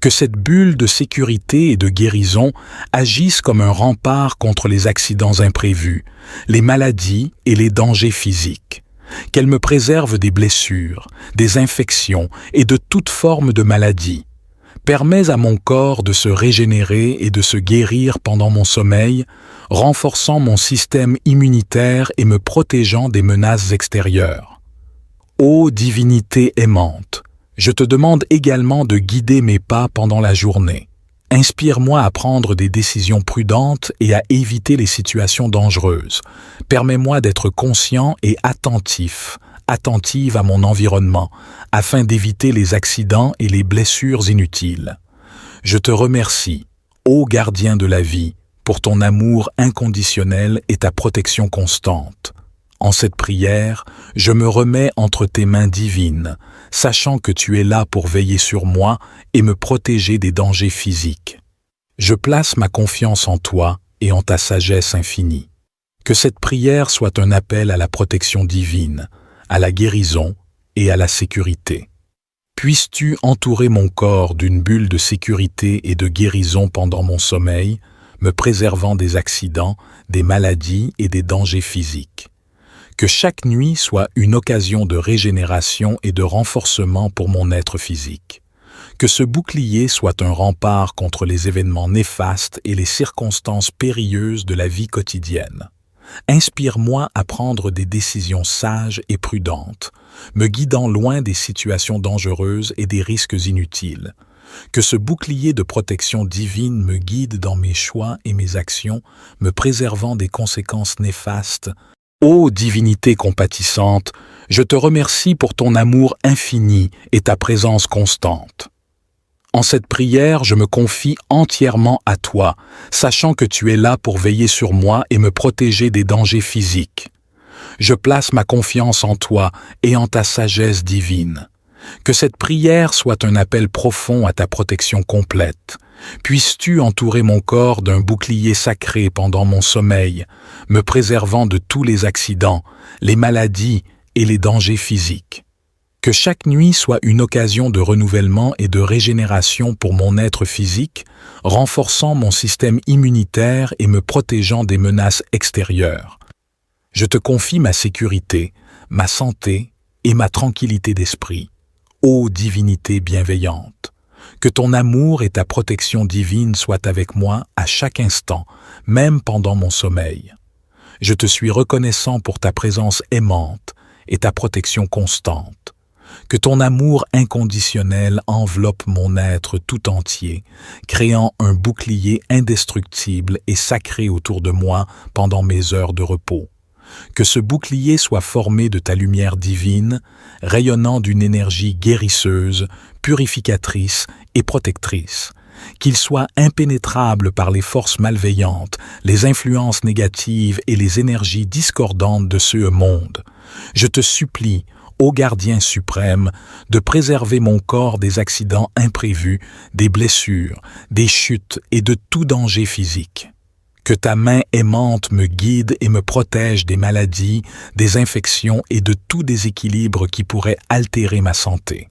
Que cette bulle de sécurité et de guérison agisse comme un rempart contre les accidents imprévus, les maladies et les dangers physiques. Qu'elle me préserve des blessures, des infections et de toute forme de maladie. Permets à mon corps de se régénérer et de se guérir pendant mon sommeil, renforçant mon système immunitaire et me protégeant des menaces extérieures. Ô divinité aimante, je te demande également de guider mes pas pendant la journée. Inspire-moi à prendre des décisions prudentes et à éviter les situations dangereuses. Permets-moi d'être conscient et attentive à mon environnement, afin d'éviter les accidents et les blessures inutiles. Je te remercie, ô gardien de la vie, pour ton amour inconditionnel et ta protection constante. En cette prière, je me remets entre tes mains divines, sachant que tu es là pour veiller sur moi et me protéger des dangers physiques. Je place ma confiance en toi et en ta sagesse infinie. Que cette prière soit un appel à la protection divine, à la guérison et à la sécurité. Puisses-tu entourer mon corps d'une bulle de sécurité et de guérison pendant mon sommeil, me préservant des accidents, des maladies et des dangers physiques. Que chaque nuit soit une occasion de régénération et de renforcement pour mon être physique. Que ce bouclier soit un rempart contre les événements néfastes et les circonstances périlleuses de la vie quotidienne. Inspire-moi à prendre des décisions sages et prudentes, me guidant loin des situations dangereuses et des risques inutiles. Que ce bouclier de protection divine me guide dans mes choix et mes actions, me préservant des conséquences néfastes. Ô divinité compatissante, je te remercie pour ton amour infini et ta présence constante. En cette prière, je me confie entièrement à toi, sachant que tu es là pour veiller sur moi et me protéger des dangers physiques. Je place ma confiance en toi et en ta sagesse divine. Que cette prière soit un appel profond à ta protection complète. Puisses-tu entourer mon corps d'un bouclier sacré pendant mon sommeil, me préservant de tous les accidents, les maladies et les dangers physiques. Que chaque nuit soit une occasion de renouvellement et de régénération pour mon être physique, renforçant mon système immunitaire et me protégeant des menaces extérieures. Je te confie ma sécurité, ma santé et ma tranquillité d'esprit. Ô divinité bienveillante, que ton amour et ta protection divine soient avec moi à chaque instant, même pendant mon sommeil. Je te suis reconnaissant pour ta présence aimante et ta protection constante. Que ton amour inconditionnel enveloppe mon être tout entier, créant un bouclier indestructible et sacré autour de moi pendant mes heures de repos. Que ce bouclier soit formé de ta lumière divine, rayonnant d'une énergie guérisseuse, purificatrice et protectrice. Qu'il soit impénétrable par les forces malveillantes, les influences négatives et les énergies discordantes de ce monde. Je te supplie, ô gardien suprême, de préserver mon corps des accidents imprévus, des blessures, des chutes et de tout danger physique. Que ta main aimante me guide et me protège des maladies, des infections et de tout déséquilibre qui pourrait altérer ma santé.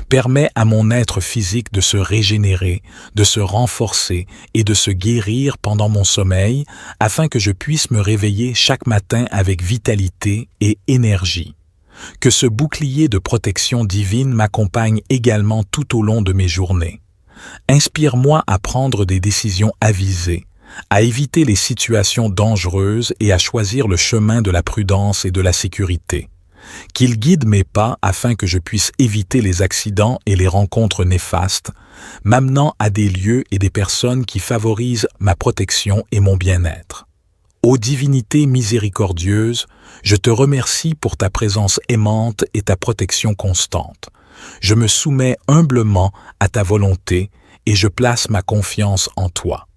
Permets à mon être physique de se régénérer, de se renforcer et de se guérir pendant mon sommeil, afin que je puisse me réveiller chaque matin avec vitalité et énergie. Que ce bouclier de protection divine m'accompagne également tout au long de mes journées. Inspire-moi à prendre des décisions avisées, à éviter les situations dangereuses et à choisir le chemin de la prudence et de la sécurité. Qu'il guide mes pas afin que je puisse éviter les accidents et les rencontres néfastes, m'amenant à des lieux et des personnes qui favorisent ma protection et mon bien-être. Ô divinité miséricordieuse, je te remercie pour ta présence aimante et ta protection constante. Je me soumets humblement à ta volonté et je place ma confiance en toi.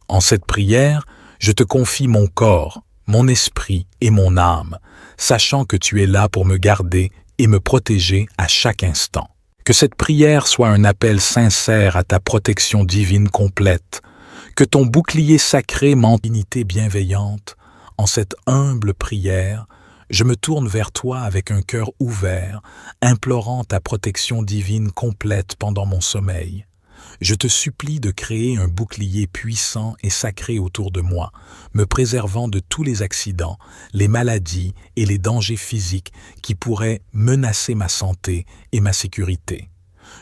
En cette prière, je te confie mon corps, mon esprit et mon âme, sachant que tu es là pour me garder et me protéger à chaque instant. Que cette prière soit un appel sincère à ta protection divine complète, que ton bouclier sacré m'endignité bienveillante. En cette humble prière, je me tourne vers toi avec un cœur ouvert, implorant ta protection divine complète pendant mon sommeil. Je te supplie de créer un bouclier puissant et sacré autour de moi, me préservant de tous les accidents, les maladies et les dangers physiques qui pourraient menacer ma santé et ma sécurité.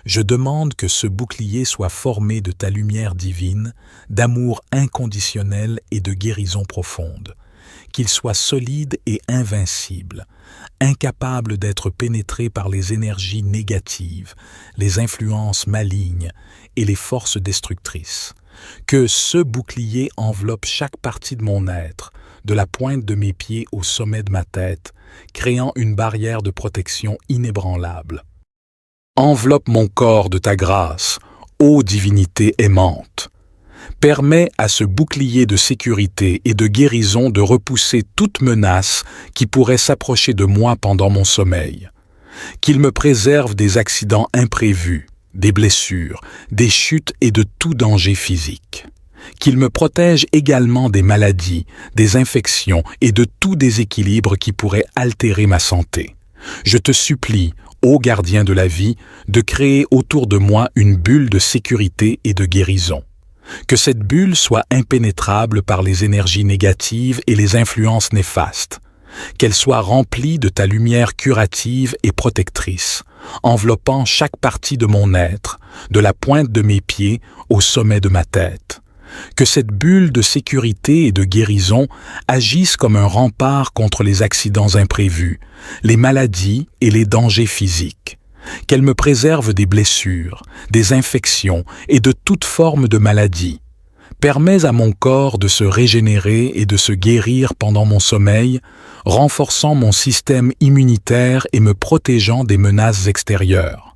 Je demande que ce bouclier soit formé de ta lumière divine, d'amour inconditionnel et de guérison profonde. Qu'il soit solide et invincible, incapable d'être pénétré par les énergies négatives, les influences malignes et les forces destructrices. Que ce bouclier enveloppe chaque partie de mon être, de la pointe de mes pieds au sommet de ma tête, créant une barrière de protection inébranlable. Enveloppe mon corps de ta grâce, ô divinité aimante. Permets à ce bouclier de sécurité et de guérison de repousser toute menace qui pourrait s'approcher de moi pendant mon sommeil. Qu'il me préserve des accidents imprévus, des blessures, des chutes et de tout danger physique. Qu'il me protège également des maladies, des infections et de tout déséquilibre qui pourrait altérer ma santé. Je te supplie, ô gardien de la vie, de créer autour de moi une bulle de sécurité et de guérison. Que cette bulle soit impénétrable par les énergies négatives et les influences néfastes. Qu'elle soit remplie de ta lumière curative et protectrice, enveloppant chaque partie de mon être, de la pointe de mes pieds au sommet de ma tête. Que cette bulle de sécurité et de guérison agisse comme un rempart contre les accidents imprévus, les maladies et les dangers physiques. Qu'elle me préserve des blessures, des infections et de toute forme de maladie. Permets à mon corps de se régénérer et de se guérir pendant mon sommeil, renforçant mon système immunitaire et me protégeant des menaces extérieures.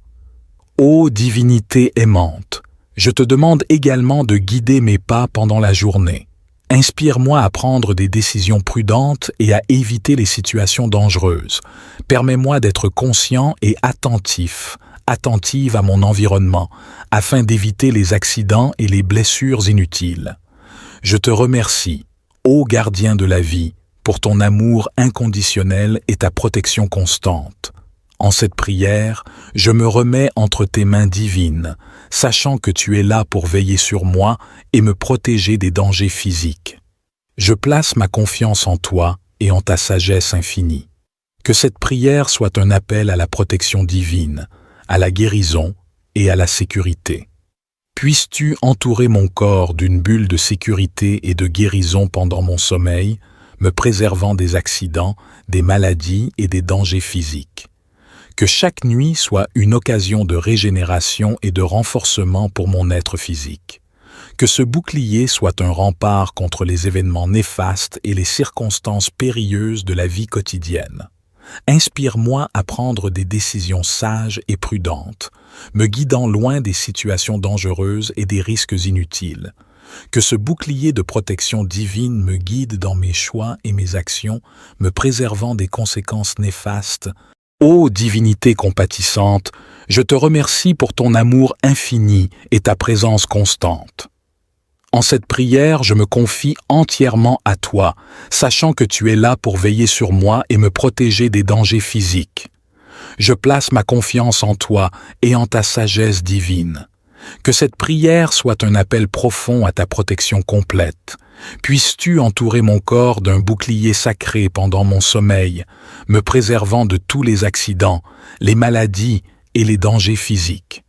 Ô divinité aimante, je te demande également de guider mes pas pendant la journée. Inspire-moi à prendre des décisions prudentes et à éviter les situations dangereuses. Permets-moi d'être conscient et attentive à mon environnement, afin d'éviter les accidents et les blessures inutiles. Je te remercie, ô gardien de la vie, pour ton amour inconditionnel et ta protection constante. En cette prière, je me remets entre tes mains divines, sachant que tu es là pour veiller sur moi et me protéger des dangers physiques. Je place ma confiance en toi et en ta sagesse infinie. Que cette prière soit un appel à la protection divine, à la guérison et à la sécurité. Puisses-tu entourer mon corps d'une bulle de sécurité et de guérison pendant mon sommeil, me préservant des accidents, des maladies et des dangers physiques. Que chaque nuit soit une occasion de régénération et de renforcement pour mon être physique. Que ce bouclier soit un rempart contre les événements néfastes et les circonstances périlleuses de la vie quotidienne. Inspire-moi à prendre des décisions sages et prudentes, me guidant loin des situations dangereuses et des risques inutiles. Que ce bouclier de protection divine me guide dans mes choix et mes actions, me préservant des conséquences néfastes. Ô divinité compatissante, je te remercie pour ton amour infini et ta présence constante. En cette prière, je me confie entièrement à toi, sachant que tu es là pour veiller sur moi et me protéger des dangers physiques. Je place ma confiance en toi et en ta sagesse divine. Que cette prière soit un appel profond à ta protection complète. Puisses-tu entourer mon corps d'un bouclier sacré pendant mon sommeil, me préservant de tous les accidents, les maladies et les dangers physiques.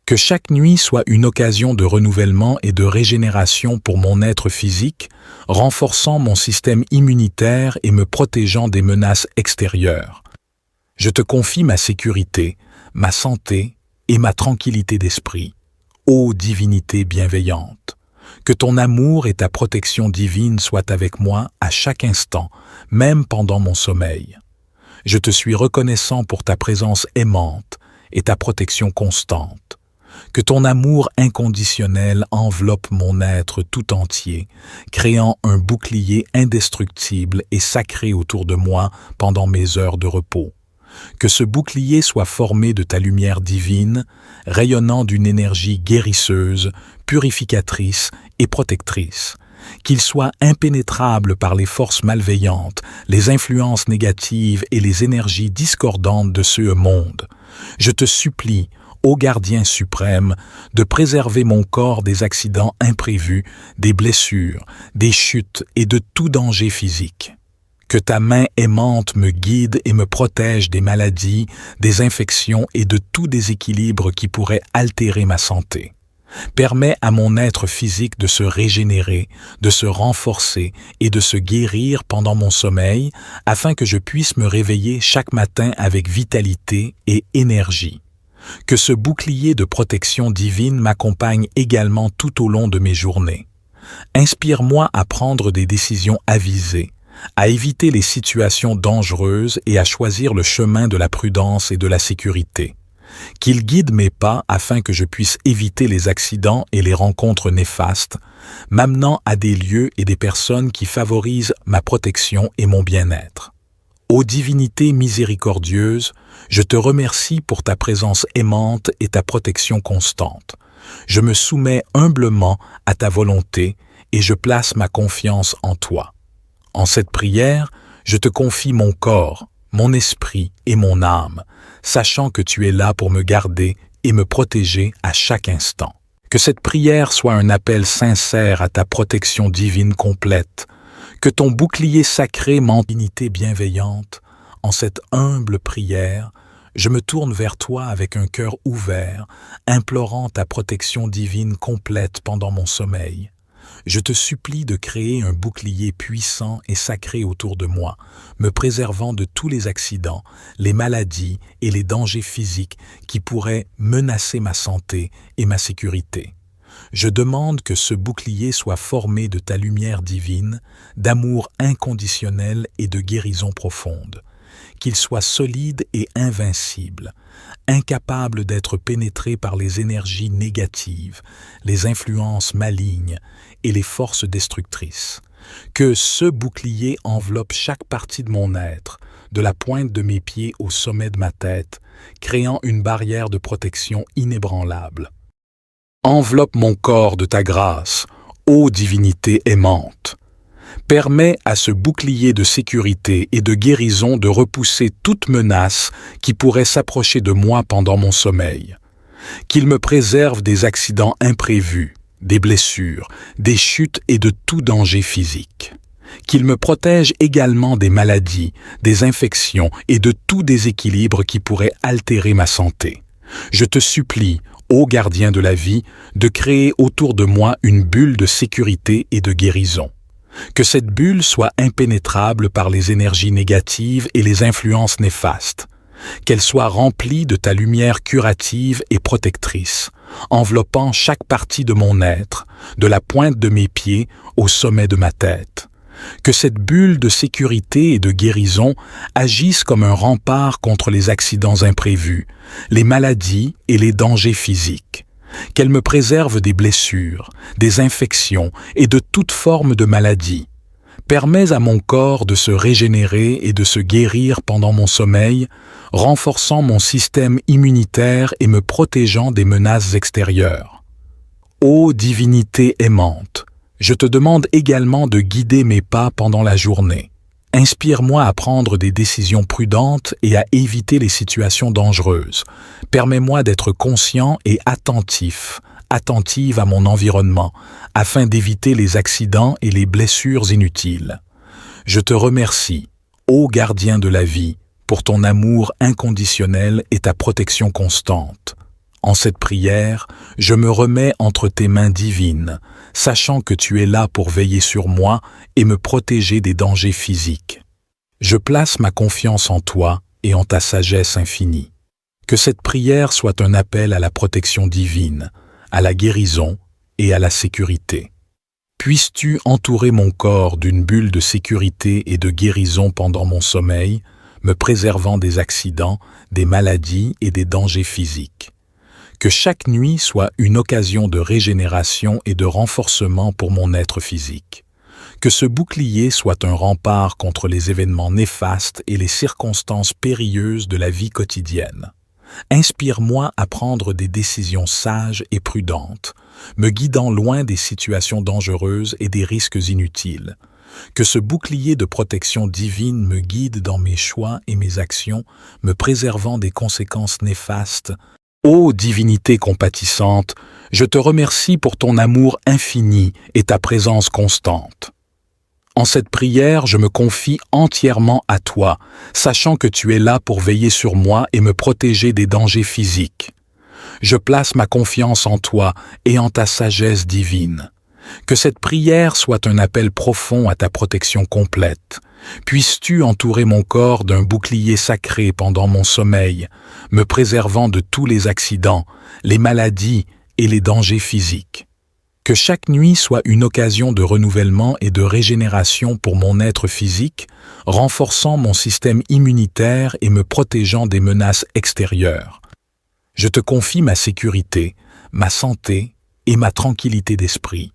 Que chaque nuit soit une occasion de renouvellement et de régénération pour mon être physique, renforçant mon système immunitaire et me protégeant des menaces extérieures. Je te confie ma sécurité, ma santé et ma tranquillité d'esprit. Ô divinité bienveillante, que ton amour et ta protection divine soient avec moi à chaque instant, même pendant mon sommeil. Je te suis reconnaissant pour ta présence aimante et ta protection constante. Que ton amour inconditionnel enveloppe mon être tout entier, créant un bouclier indestructible et sacré autour de moi pendant mes heures de repos. Que ce bouclier soit formé de ta lumière divine, rayonnant d'une énergie guérisseuse, purificatrice et protectrice. Qu'il soit impénétrable par les forces malveillantes, les influences négatives et les énergies discordantes de ce monde. Je te supplie, ô gardien suprême, de préserver mon corps des accidents imprévus, des blessures, des chutes et de tout danger physique. Que ta main aimante me guide et me protège des maladies, des infections et de tout déséquilibre qui pourrait altérer ma santé. Permets à mon être physique de se régénérer, de se renforcer et de se guérir pendant mon sommeil, afin que je puisse me réveiller chaque matin avec vitalité et énergie. Que ce bouclier de protection divine m'accompagne également tout au long de mes journées. Inspire-moi à prendre des décisions avisées, à éviter les situations dangereuses et à choisir le chemin de la prudence et de la sécurité. Qu'il guide mes pas afin que je puisse éviter les accidents et les rencontres néfastes, m'amenant à des lieux et des personnes qui favorisent ma protection et mon bien-être. Ô divinité miséricordieuse, je te remercie pour ta présence aimante et ta protection constante. Je me soumets humblement à ta volonté et je place ma confiance en toi. En cette prière, je te confie mon corps, mon esprit et mon âme, sachant que tu es là pour me garder et me protéger à chaque instant. Que cette prière soit un appel sincère à ta protection divine complète, que ton bouclier sacré m'endignité bienveillante. En cette humble prière, je me tourne vers toi avec un cœur ouvert, implorant ta protection divine complète pendant mon sommeil. Je te supplie de créer un bouclier puissant et sacré autour de moi, me préservant de tous les accidents, les maladies et les dangers physiques qui pourraient menacer ma santé et ma sécurité. Je demande que ce bouclier soit formé de ta lumière divine, d'amour inconditionnel et de guérison profonde. Qu'il soit solide et invincible, incapable d'être pénétré par les énergies négatives, les influences malignes et les forces destructrices. Que ce bouclier enveloppe chaque partie de mon être, de la pointe de mes pieds au sommet de ma tête, créant une barrière de protection inébranlable. Enveloppe mon corps de ta grâce, ô divinité aimante. Permets à ce bouclier de sécurité et de guérison de repousser toute menace qui pourrait s'approcher de moi pendant mon sommeil. Qu'il me préserve des accidents imprévus, des blessures, des chutes et de tout danger physique. Qu'il me protège également des maladies, des infections et de tout déséquilibre qui pourrait altérer ma santé. Je te supplie, ô gardien de la vie, de créer autour de moi une bulle de sécurité et de guérison. Que cette bulle soit impénétrable par les énergies négatives et les influences néfastes. Qu'elle soit remplie de ta lumière curative et protectrice, enveloppant chaque partie de mon être, de la pointe de mes pieds au sommet de ma tête. Que cette bulle de sécurité et de guérison agisse comme un rempart contre les accidents imprévus, les maladies et les dangers physiques. Qu'elle me préserve des blessures, des infections et de toute forme de maladie. Permets à mon corps de se régénérer et de se guérir pendant mon sommeil, renforçant mon système immunitaire et me protégeant des menaces extérieures. Ô divinité aimante, je te demande également de guider mes pas pendant la journée. Inspire-moi à prendre des décisions prudentes et à éviter les situations dangereuses. Permets-moi d'être conscient et attentive à mon environnement, afin d'éviter les accidents et les blessures inutiles. Je te remercie, ô gardien de la vie, pour ton amour inconditionnel et ta protection constante. En cette prière, je me remets entre tes mains divines, sachant que tu es là pour veiller sur moi et me protéger des dangers physiques. Je place ma confiance en toi et en ta sagesse infinie. Que cette prière soit un appel à la protection divine, à la guérison et à la sécurité. Puisses-tu entourer mon corps d'une bulle de sécurité et de guérison pendant mon sommeil, me préservant des accidents, des maladies et des dangers physiques. Que chaque nuit soit une occasion de régénération et de renforcement pour mon être physique. Que ce bouclier soit un rempart contre les événements néfastes et les circonstances périlleuses de la vie quotidienne. Inspire-moi à prendre des décisions sages et prudentes, me guidant loin des situations dangereuses et des risques inutiles. Que ce bouclier de protection divine me guide dans mes choix et mes actions, me préservant des conséquences néfastes Ô divinité compatissante, je te remercie pour ton amour infini et ta présence constante. En cette prière, je me confie entièrement à toi, sachant que tu es là pour veiller sur moi et me protéger des dangers physiques. Je place ma confiance en toi et en ta sagesse divine. Que cette prière soit un appel profond à ta protection complète. Puisses-tu entourer mon corps d'un bouclier sacré pendant mon sommeil, me préservant de tous les accidents, les maladies et les dangers physiques. Que chaque nuit soit une occasion de renouvellement et de régénération pour mon être physique, renforçant mon système immunitaire et me protégeant des menaces extérieures. Je te confie ma sécurité, ma santé et ma tranquillité d'esprit.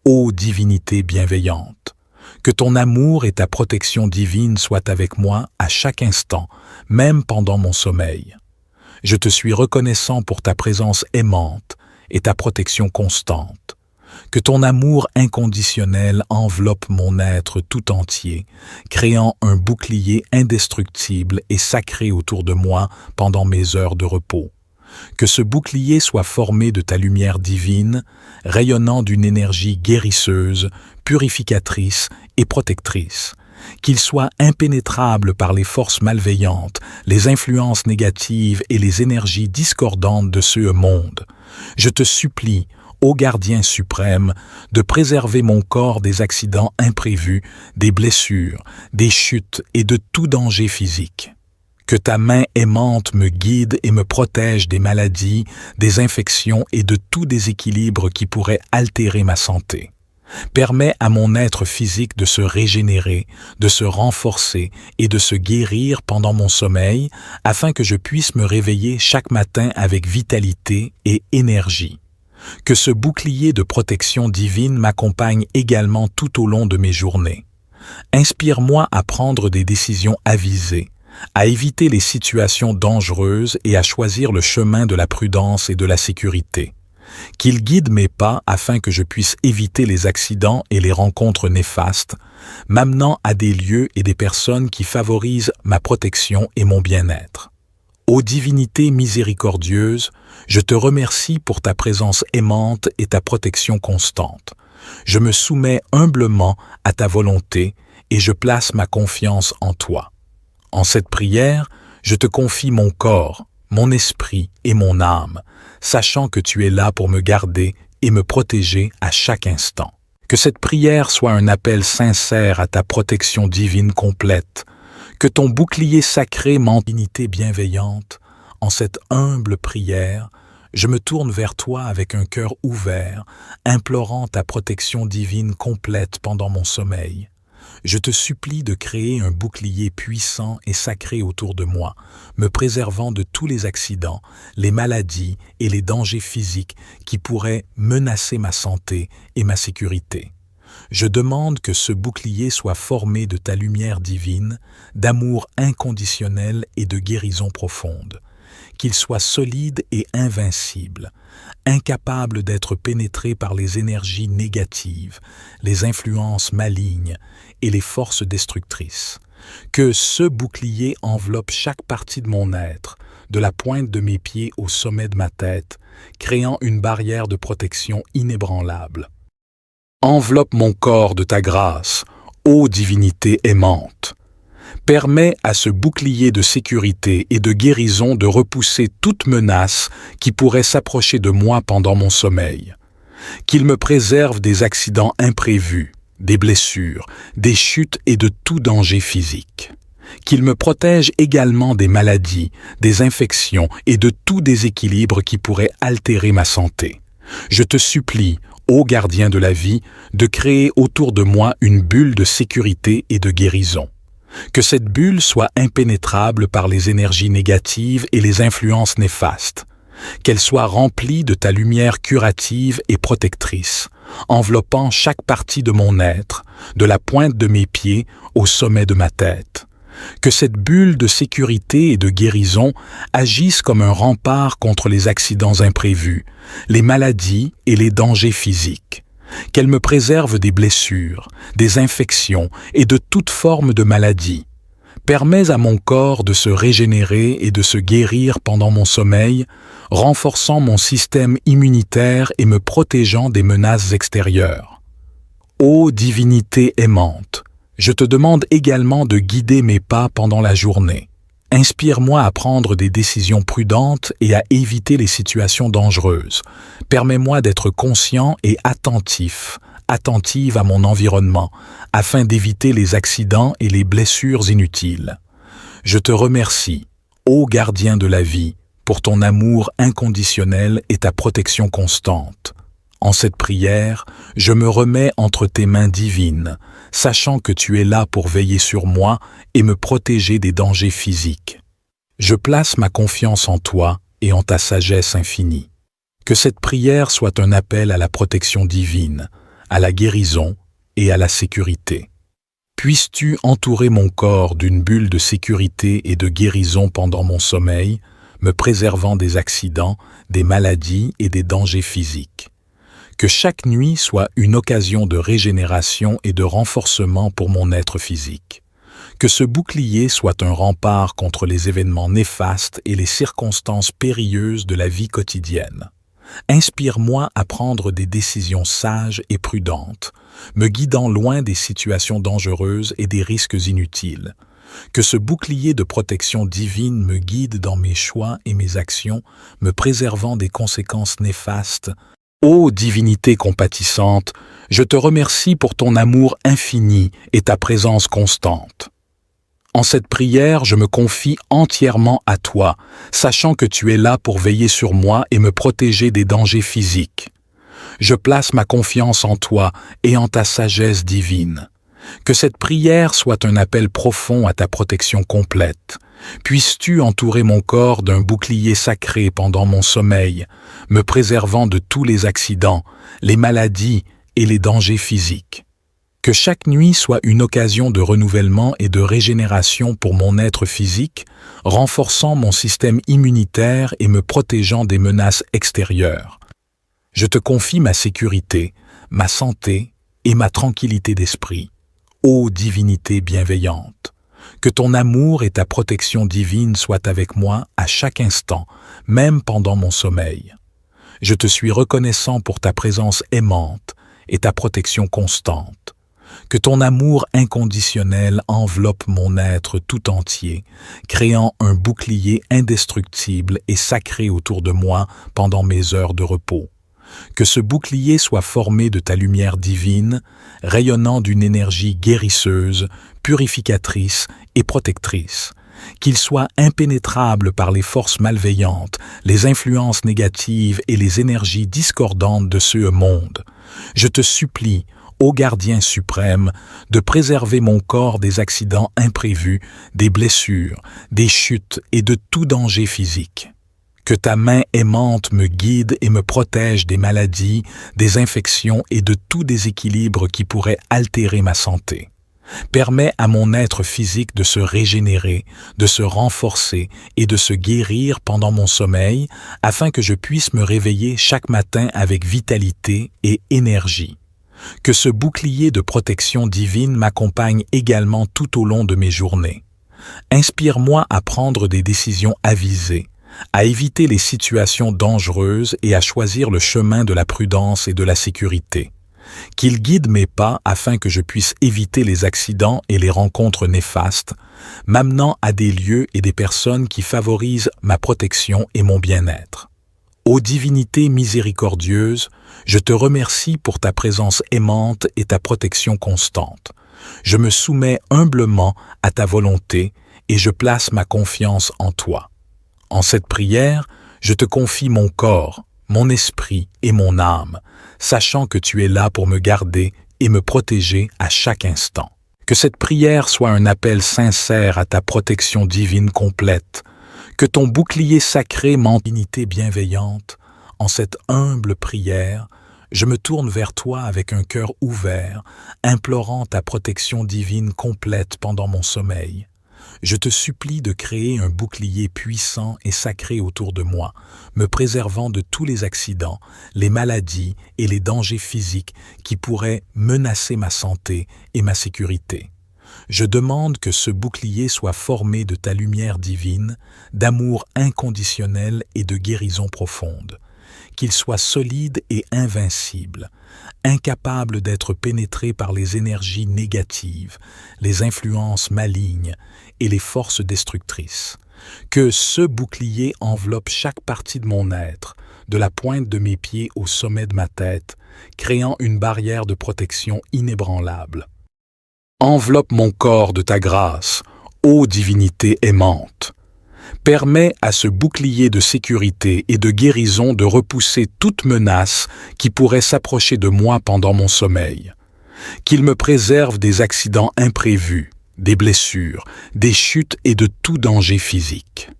Ô divinité bienveillante, que ton amour et ta protection divine soient avec moi à chaque instant, même pendant mon sommeil. Je te suis reconnaissant pour ta présence aimante et ta protection constante. Que ton amour inconditionnel enveloppe mon être tout entier, créant un bouclier indestructible et sacré autour de moi pendant mes heures de repos. Que ce bouclier soit formé de ta lumière divine, rayonnant d'une énergie guérisseuse, purificatrice et protectrice. Qu'il soit impénétrable par les forces malveillantes, les influences négatives et les énergies discordantes de ce monde. Je te supplie, ô gardien suprême, de préserver mon corps des accidents imprévus, des blessures, des chutes et de tout danger physique. Que ta main aimante me guide et me protège des maladies, des infections et de tout déséquilibre qui pourrait altérer ma santé. Permets à mon être physique de se régénérer, de se renforcer et de se guérir pendant mon sommeil, afin que je puisse me réveiller chaque matin avec vitalité et énergie. Que ce bouclier de protection divine m'accompagne également tout au long de mes journées. Inspire-moi à prendre des décisions avisées, à éviter les situations dangereuses et à choisir le chemin de la prudence et de la sécurité. Qu'il guide mes pas afin que je puisse éviter les accidents et les rencontres néfastes, m'amenant à des lieux et des personnes qui favorisent ma protection et mon bien-être. Ô divinité miséricordieuse, je te remercie pour ta présence aimante et ta protection constante. Je me soumets humblement à ta volonté et je place ma confiance en toi. En cette prière, je te confie mon corps, mon esprit et mon âme, sachant que tu es là pour me garder et me protéger à chaque instant. Que cette prière soit un appel sincère à ta protection divine complète, que ton bouclier sacré m'endignité bienveillante. En cette humble prière, je me tourne vers toi avec un cœur ouvert, implorant ta protection divine complète pendant mon sommeil. Je te supplie de créer un bouclier puissant et sacré autour de moi, me préservant de tous les accidents, les maladies et les dangers physiques qui pourraient menacer ma santé et ma sécurité. Je demande que ce bouclier soit formé de ta lumière divine, d'amour inconditionnel et de guérison profonde. Qu'il soit solide et invincible, incapable d'être pénétré par les énergies négatives, les influences malignes et les forces destructrices. Que ce bouclier enveloppe chaque partie de mon être, de la pointe de mes pieds au sommet de ma tête, créant une barrière de protection inébranlable. Enveloppe mon corps de ta grâce, ô divinité aimante. Permets à ce bouclier de sécurité et de guérison de repousser toute menace qui pourrait s'approcher de moi pendant mon sommeil. Qu'il me préserve des accidents imprévus, des blessures, des chutes et de tout danger physique. Qu'il me protège également des maladies, des infections et de tout déséquilibre qui pourrait altérer ma santé. Je te supplie, ô gardien de la vie, de créer autour de moi une bulle de sécurité et de guérison. Que cette bulle soit impénétrable par les énergies négatives et les influences néfastes. Qu'elle soit remplie de ta lumière curative et protectrice, enveloppant chaque partie de mon être, de la pointe de mes pieds au sommet de ma tête. Que cette bulle de sécurité et de guérison agisse comme un rempart contre les accidents imprévus, les maladies et les dangers physiques. Qu'elle me préserve des blessures, des infections et de toute forme de maladie. Permets à mon corps de se régénérer et de se guérir pendant mon sommeil, renforçant mon système immunitaire et me protégeant des menaces extérieures. Ô divinité aimante, je te demande également de guider mes pas pendant la journée. Inspire-moi à prendre des décisions prudentes et à éviter les situations dangereuses. Permets-moi d'être conscient et attentive à mon environnement, afin d'éviter les accidents et les blessures inutiles. Je te remercie, ô gardien de la vie, pour ton amour inconditionnel et ta protection constante. En cette prière, je me remets entre tes mains divines, sachant que tu es là pour veiller sur moi et me protéger des dangers physiques. Je place ma confiance en toi et en ta sagesse infinie. Que cette prière soit un appel à la protection divine, à la guérison et à la sécurité. Puisses-tu entourer mon corps d'une bulle de sécurité et de guérison pendant mon sommeil, me préservant des accidents, des maladies et des dangers physiques. Que chaque nuit soit une occasion de régénération et de renforcement pour mon être physique. Que ce bouclier soit un rempart contre les événements néfastes et les circonstances périlleuses de la vie quotidienne. Inspire-moi à prendre des décisions sages et prudentes, me guidant loin des situations dangereuses et des risques inutiles. Que ce bouclier de protection divine me guide dans mes choix et mes actions, me préservant des conséquences néfastes. Ô divinité compatissante, je te remercie pour ton amour infini et ta présence constante. En cette prière, je me confie entièrement à toi, sachant que tu es là pour veiller sur moi et me protéger des dangers physiques. Je place ma confiance en toi et en ta sagesse divine. Que cette prière soit un appel profond à ta protection complète. Puisses-tu entourer mon corps d'un bouclier sacré pendant mon sommeil, me préservant de tous les accidents, les maladies et les dangers physiques. Que chaque nuit soit une occasion de renouvellement et de régénération pour mon être physique, renforçant mon système immunitaire et me protégeant des menaces extérieures. Je te confie ma sécurité, ma santé et ma tranquillité d'esprit. Ô divinité bienveillante, que ton amour et ta protection divine soient avec moi à chaque instant, même pendant mon sommeil. Je te suis reconnaissant pour ta présence aimante et ta protection constante. Que ton amour inconditionnel enveloppe mon être tout entier, créant un bouclier indestructible et sacré autour de moi pendant mes heures de repos. Que ce bouclier soit formé de ta lumière divine, rayonnant d'une énergie guérisseuse, purificatrice et protectrice. Qu'il soit impénétrable par les forces malveillantes, les influences négatives et les énergies discordantes de ce monde. Je te supplie, ô gardien suprême, de préserver mon corps des accidents imprévus, des blessures, des chutes et de tout danger physique. Que ta main aimante me guide et me protège des maladies, des infections et de tout déséquilibre qui pourrait altérer ma santé. Permets à mon être physique de se régénérer, de se renforcer et de se guérir pendant mon sommeil, afin que je puisse me réveiller chaque matin avec vitalité et énergie. Que ce bouclier de protection divine m'accompagne également tout au long de mes journées. Inspire-moi à prendre des décisions avisées, à éviter les situations dangereuses et à choisir le chemin de la prudence et de la sécurité. Qu'il guide mes pas afin que je puisse éviter les accidents et les rencontres néfastes, m'amenant à des lieux et des personnes qui favorisent ma protection et mon bien-être. Ô divinité miséricordieuse, je te remercie pour ta présence aimante et ta protection constante. Je me soumets humblement à ta volonté et je place ma confiance en toi. En cette prière, je te confie mon corps, mon esprit et mon âme, sachant que tu es là pour me garder et me protéger à chaque instant. Que cette prière soit un appel sincère à ta protection divine complète, que ton bouclier sacré divinité bienveillante. En cette humble prière, je me tourne vers toi avec un cœur ouvert, implorant ta protection divine complète pendant mon sommeil. Je te supplie de créer un bouclier puissant et sacré autour de moi, me préservant de tous les accidents, les maladies et les dangers physiques qui pourraient menacer ma santé et ma sécurité. Je demande que ce bouclier soit formé de ta lumière divine, d'amour inconditionnel et de guérison profonde, qu'il soit solide et invincible, incapable d'être pénétré par les énergies négatives, les influences malignes et les forces destructrices. Que ce bouclier enveloppe chaque partie de mon être, de la pointe de mes pieds au sommet de ma tête, créant une barrière de protection inébranlable. Enveloppe mon corps de ta grâce, ô divinité aimante. Permets à ce bouclier de sécurité et de guérison de repousser toute menace qui pourrait s'approcher de moi pendant mon sommeil. Qu'il me préserve des accidents imprévus, des blessures, des chutes et de tout danger physique.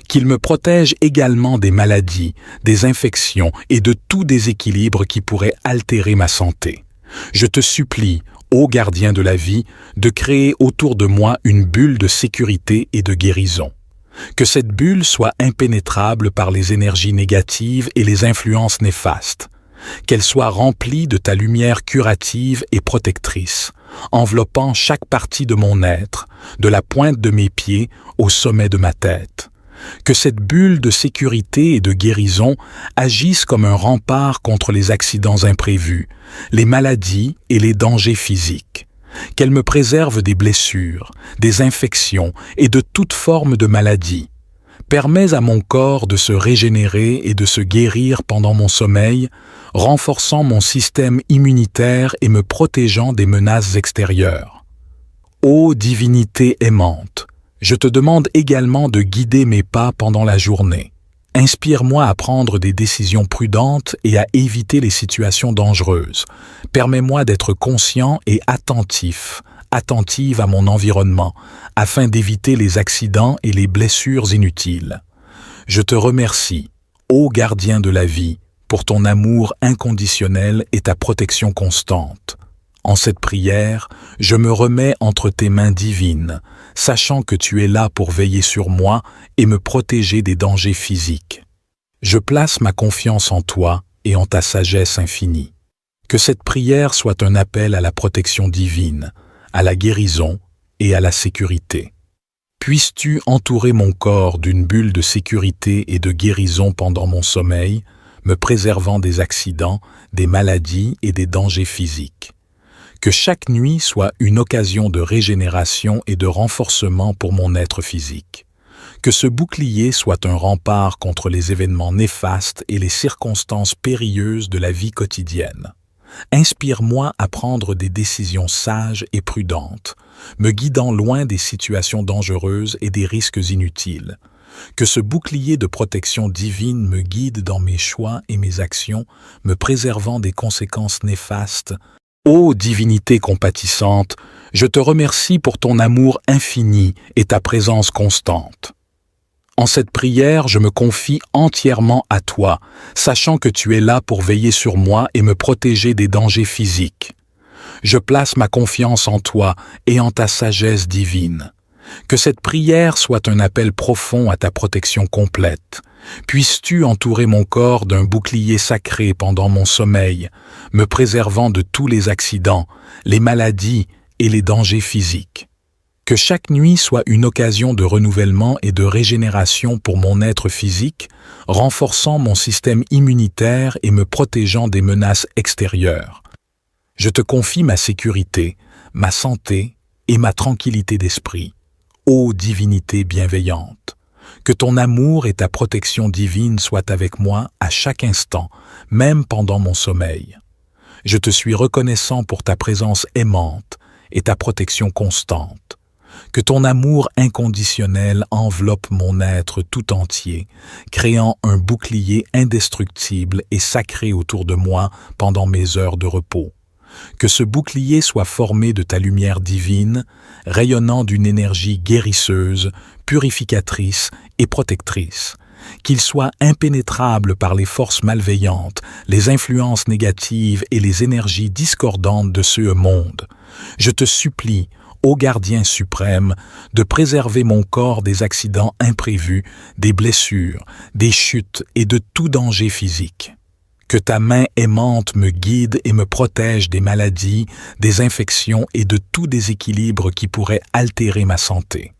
Qu'il me protège également des maladies, des infections et de tout déséquilibre qui pourrait altérer ma santé. Je te supplie, ô gardien de la vie, de créer autour de moi une bulle de sécurité et de guérison. Que cette bulle soit impénétrable par les énergies négatives et les influences néfastes. Qu'elle soit remplie de ta lumière curative et protectrice, enveloppant chaque partie de mon être, de la pointe de mes pieds au sommet de ma tête. Que cette bulle de sécurité et de guérison agisse comme un rempart contre les accidents imprévus, les maladies et les dangers physiques. Qu'elle me préserve des blessures, des infections et de toute forme de maladie. Permets à mon corps de se régénérer et de se guérir pendant mon sommeil, renforçant mon système immunitaire et me protégeant des menaces extérieures. Ô divinité aimante, je te demande également de guider mes pas pendant la journée. Inspire-moi à prendre des décisions prudentes et à éviter les situations dangereuses. Permets-moi d'être conscient et attentive à mon environnement, afin d'éviter les accidents et les blessures inutiles. Je te remercie, ô gardien de la vie, pour ton amour inconditionnel et ta protection constante. En cette prière, je me remets entre tes mains divines, sachant que tu es là pour veiller sur moi et me protéger des dangers physiques. Je place ma confiance en toi et en ta sagesse infinie. Que cette prière soit un appel à la protection divine, à la guérison et à la sécurité. Puisses-tu entourer mon corps d'une bulle de sécurité et de guérison pendant mon sommeil, me préservant des accidents, des maladies et des dangers physiques. Que chaque nuit soit une occasion de régénération et de renforcement pour mon être physique. Que ce bouclier soit un rempart contre les événements néfastes et les circonstances périlleuses de la vie quotidienne. Inspire-moi à prendre des décisions sages et prudentes, me guidant loin des situations dangereuses et des risques inutiles. Que ce bouclier de protection divine me guide dans mes choix et mes actions, me préservant des conséquences néfastes. Ô divinité compatissante, je te remercie pour ton amour infini et ta présence constante. En cette prière, je me confie entièrement à toi, sachant que tu es là pour veiller sur moi et me protéger des dangers physiques. Je place ma confiance en toi et en ta sagesse divine. Que cette prière soit un appel profond à ta protection complète. Puisses-tu entourer mon corps d'un bouclier sacré pendant mon sommeil, me préservant de tous les accidents, les maladies et les dangers physiques. Que chaque nuit soit une occasion de renouvellement et de régénération pour mon être physique, renforçant mon système immunitaire et me protégeant des menaces extérieures. Je te confie ma sécurité, ma santé et ma tranquillité d'esprit. Ô divinité bienveillante, que ton amour et ta protection divine soient avec moi à chaque instant, même pendant mon sommeil. Je te suis reconnaissant pour ta présence aimante et ta protection constante. Que ton amour inconditionnel enveloppe mon être tout entier, créant un bouclier indestructible et sacré autour de moi pendant mes heures de repos. Que ce bouclier soit formé de ta lumière divine, rayonnant d'une énergie guérisseuse, purificatrice et protectrice. Qu'il soit impénétrable par les forces malveillantes, les influences négatives et les énergies discordantes de ce monde. Je te supplie, ô gardien suprême, de préserver mon corps des accidents imprévus, des blessures, des chutes et de tout danger physique. Que ta main aimante me guide et me protège des maladies, des infections et de tout déséquilibre qui pourrait altérer ma santé.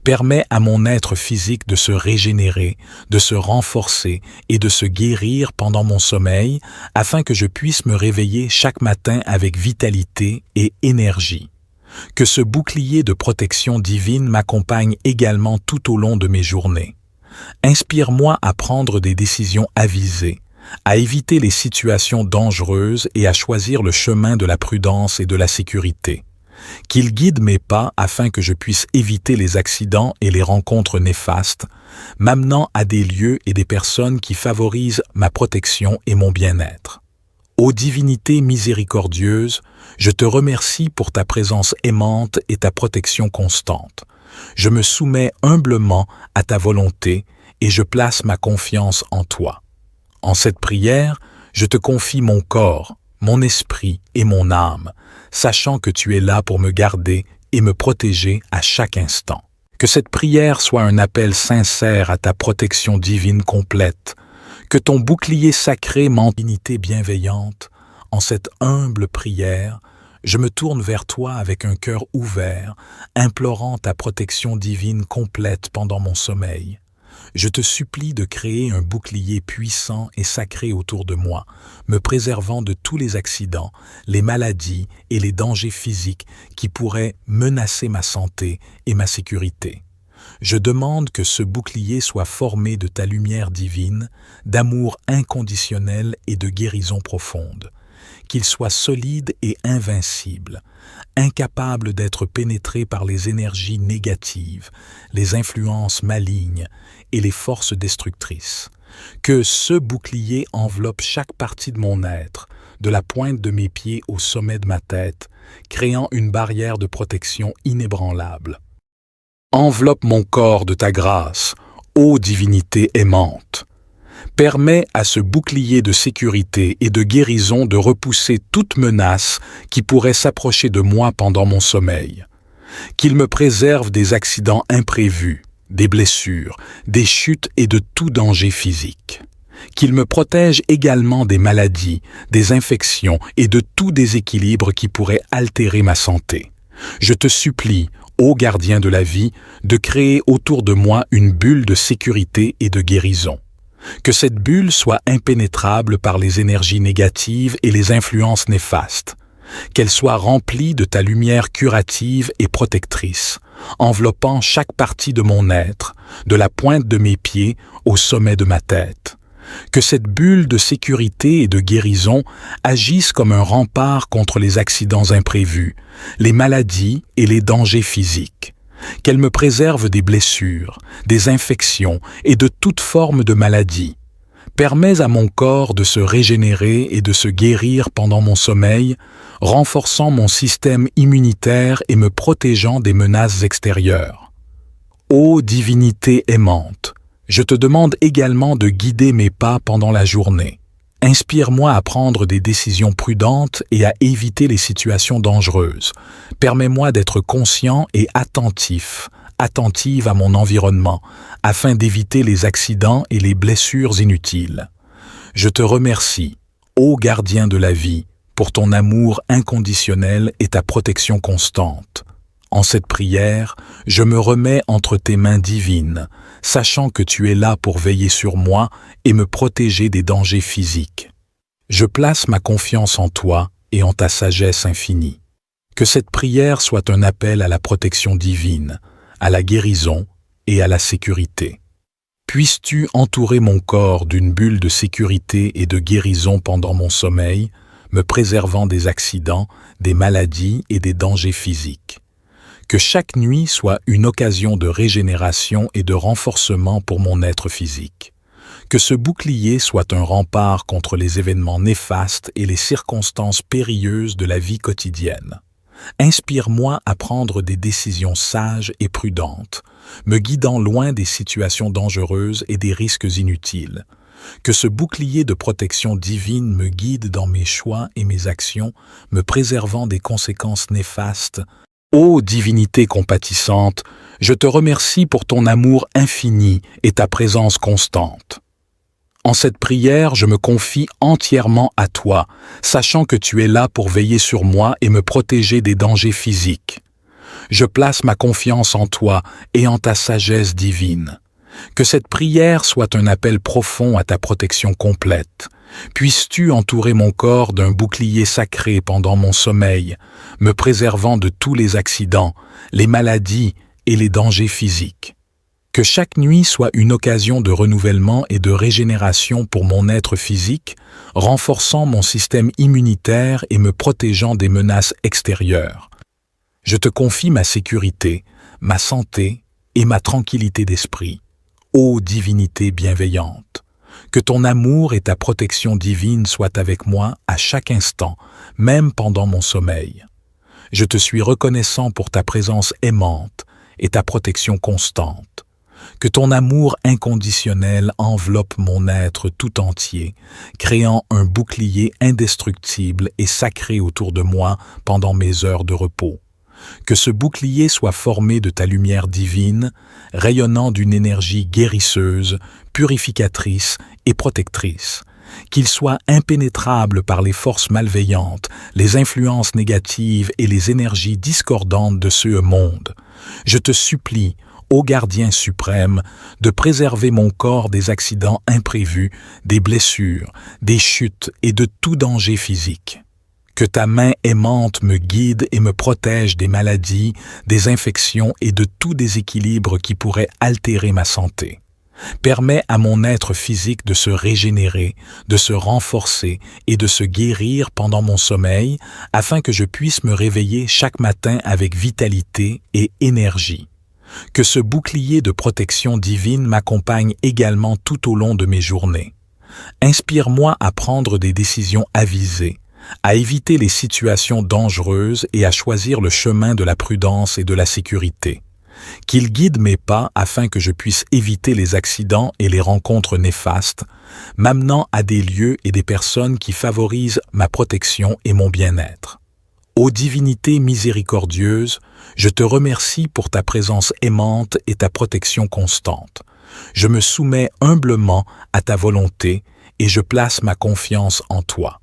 Permets à mon être physique de se régénérer, de se renforcer et de se guérir pendant mon sommeil afin que je puisse me réveiller chaque matin avec vitalité et énergie. Que ce bouclier de protection divine m'accompagne également tout au long de mes journées. Inspire-moi à prendre des décisions avisées, à éviter les situations dangereuses et à choisir le chemin de la prudence et de la sécurité. Qu'il guide mes pas afin que je puisse éviter les accidents et les rencontres néfastes, m'amenant à des lieux et des personnes qui favorisent ma protection et mon bien-être. Ô divinité miséricordieuse, je te remercie pour ta présence aimante et ta protection constante. Je me soumets humblement à ta volonté et je place ma confiance en toi. En cette prière, je te confie mon corps, mon esprit et mon âme, sachant que tu es là pour me garder et me protéger à chaque instant. Que cette prière soit un appel sincère à ta protection divine complète, que ton bouclier sacré m'endignité bienveillante. En cette humble prière, je me tourne vers toi avec un cœur ouvert, implorant ta protection divine complète pendant mon sommeil. Je te supplie de créer un bouclier puissant et sacré autour de moi, me préservant de tous les accidents, les maladies et les dangers physiques qui pourraient menacer ma santé et ma sécurité. Je demande que ce bouclier soit formé de ta lumière divine, d'amour inconditionnel et de guérison profonde. Qu'il soit solide et invincible, incapable d'être pénétré par les énergies négatives, les influences malignes et les forces destructrices. Que ce bouclier enveloppe chaque partie de mon être, de la pointe de mes pieds au sommet de ma tête, créant une barrière de protection inébranlable. Enveloppe mon corps de ta grâce, ô divinité aimante. Permets à ce bouclier de sécurité et de guérison de repousser toute menace qui pourrait s'approcher de moi pendant mon sommeil. Qu'il me préserve des accidents imprévus, des blessures, des chutes et de tout danger physique. Qu'il me protège également des maladies, des infections et de tout déséquilibre qui pourrait altérer ma santé. Je te supplie, ô gardien de la vie, de créer autour de moi une bulle de sécurité et de guérison. Que cette bulle soit impénétrable par les énergies négatives et les influences néfastes. Qu'elle soit remplie de ta lumière curative et protectrice, enveloppant chaque partie de mon être, de la pointe de mes pieds au sommet de ma tête. Que cette bulle de sécurité et de guérison agisse comme un rempart contre les accidents imprévus, les maladies et les dangers physiques. Qu'elle me préserve des blessures, des infections et de toute forme de maladie. Permets à mon corps de se régénérer et de se guérir pendant mon sommeil, renforçant mon système immunitaire et me protégeant des menaces extérieures. Ô divinité aimante, je te demande également de guider mes pas pendant la journée. Inspire-moi à prendre des décisions prudentes et à éviter les situations dangereuses. Permets-moi d'être conscient et attentive à mon environnement, afin d'éviter les accidents et les blessures inutiles. Je te remercie, ô gardien de la vie, pour ton amour inconditionnel et ta protection constante. En cette prière, je me remets entre tes mains divines, sachant que tu es là pour veiller sur moi et me protéger des dangers physiques. Je place ma confiance en toi et en ta sagesse infinie. Que cette prière soit un appel à la protection divine, à la guérison et à la sécurité. Puisses-tu entourer mon corps d'une bulle de sécurité et de guérison pendant mon sommeil, me préservant des accidents, des maladies et des dangers physiques. Que chaque nuit soit une occasion de régénération et de renforcement pour mon être physique. Que ce bouclier soit un rempart contre les événements néfastes et les circonstances périlleuses de la vie quotidienne. Inspire-moi à prendre des décisions sages et prudentes, me guidant loin des situations dangereuses et des risques inutiles. Que ce bouclier de protection divine me guide dans mes choix et mes actions, me préservant des conséquences néfastes. Ô divinité compatissante, je te remercie pour ton amour infini et ta présence constante. En cette prière, je me confie entièrement à toi, sachant que tu es là pour veiller sur moi et me protéger des dangers physiques. Je place ma confiance en toi et en ta sagesse divine. Que cette prière soit un appel profond à ta protection complète. Puisses-tu entourer mon corps d'un bouclier sacré pendant mon sommeil, me préservant de tous les accidents, les maladies et les dangers physiques. Que chaque nuit soit une occasion de renouvellement et de régénération pour mon être physique, renforçant mon système immunitaire et me protégeant des menaces extérieures. Je te confie ma sécurité, ma santé et ma tranquillité d'esprit. Ô divinité bienveillante, que ton amour et ta protection divine soient avec moi à chaque instant, même pendant mon sommeil. Je te suis reconnaissant pour ta présence aimante et ta protection constante. Que ton amour inconditionnel enveloppe mon être tout entier, créant un bouclier indestructible et sacré autour de moi pendant mes heures de repos. Que ce bouclier soit formé de ta lumière divine, rayonnant d'une énergie guérisseuse, purificatrice et protectrice. Qu'il soit impénétrable par les forces malveillantes, les influences négatives et les énergies discordantes de ce monde. Je te supplie, ô gardien suprême, de préserver mon corps des accidents imprévus, des blessures, des chutes et de tout danger physique. Que ta main aimante me guide et me protège des maladies, des infections et de tout déséquilibre qui pourrait altérer ma santé. Permets à mon être physique de se régénérer, de se renforcer et de se guérir pendant mon sommeil, afin que je puisse me réveiller chaque matin avec vitalité et énergie. Que ce bouclier de protection divine m'accompagne également tout au long de mes journées. Inspire-moi à prendre des décisions avisées, à éviter les situations dangereuses et à choisir le chemin de la prudence et de la sécurité. Qu'il guide mes pas afin que je puisse éviter les accidents et les rencontres néfastes, m'amenant à des lieux et des personnes qui favorisent ma protection et mon bien-être. Ô divinité miséricordieuse, je te remercie pour ta présence aimante et ta protection constante. Je me soumets humblement à ta volonté et je place ma confiance en toi.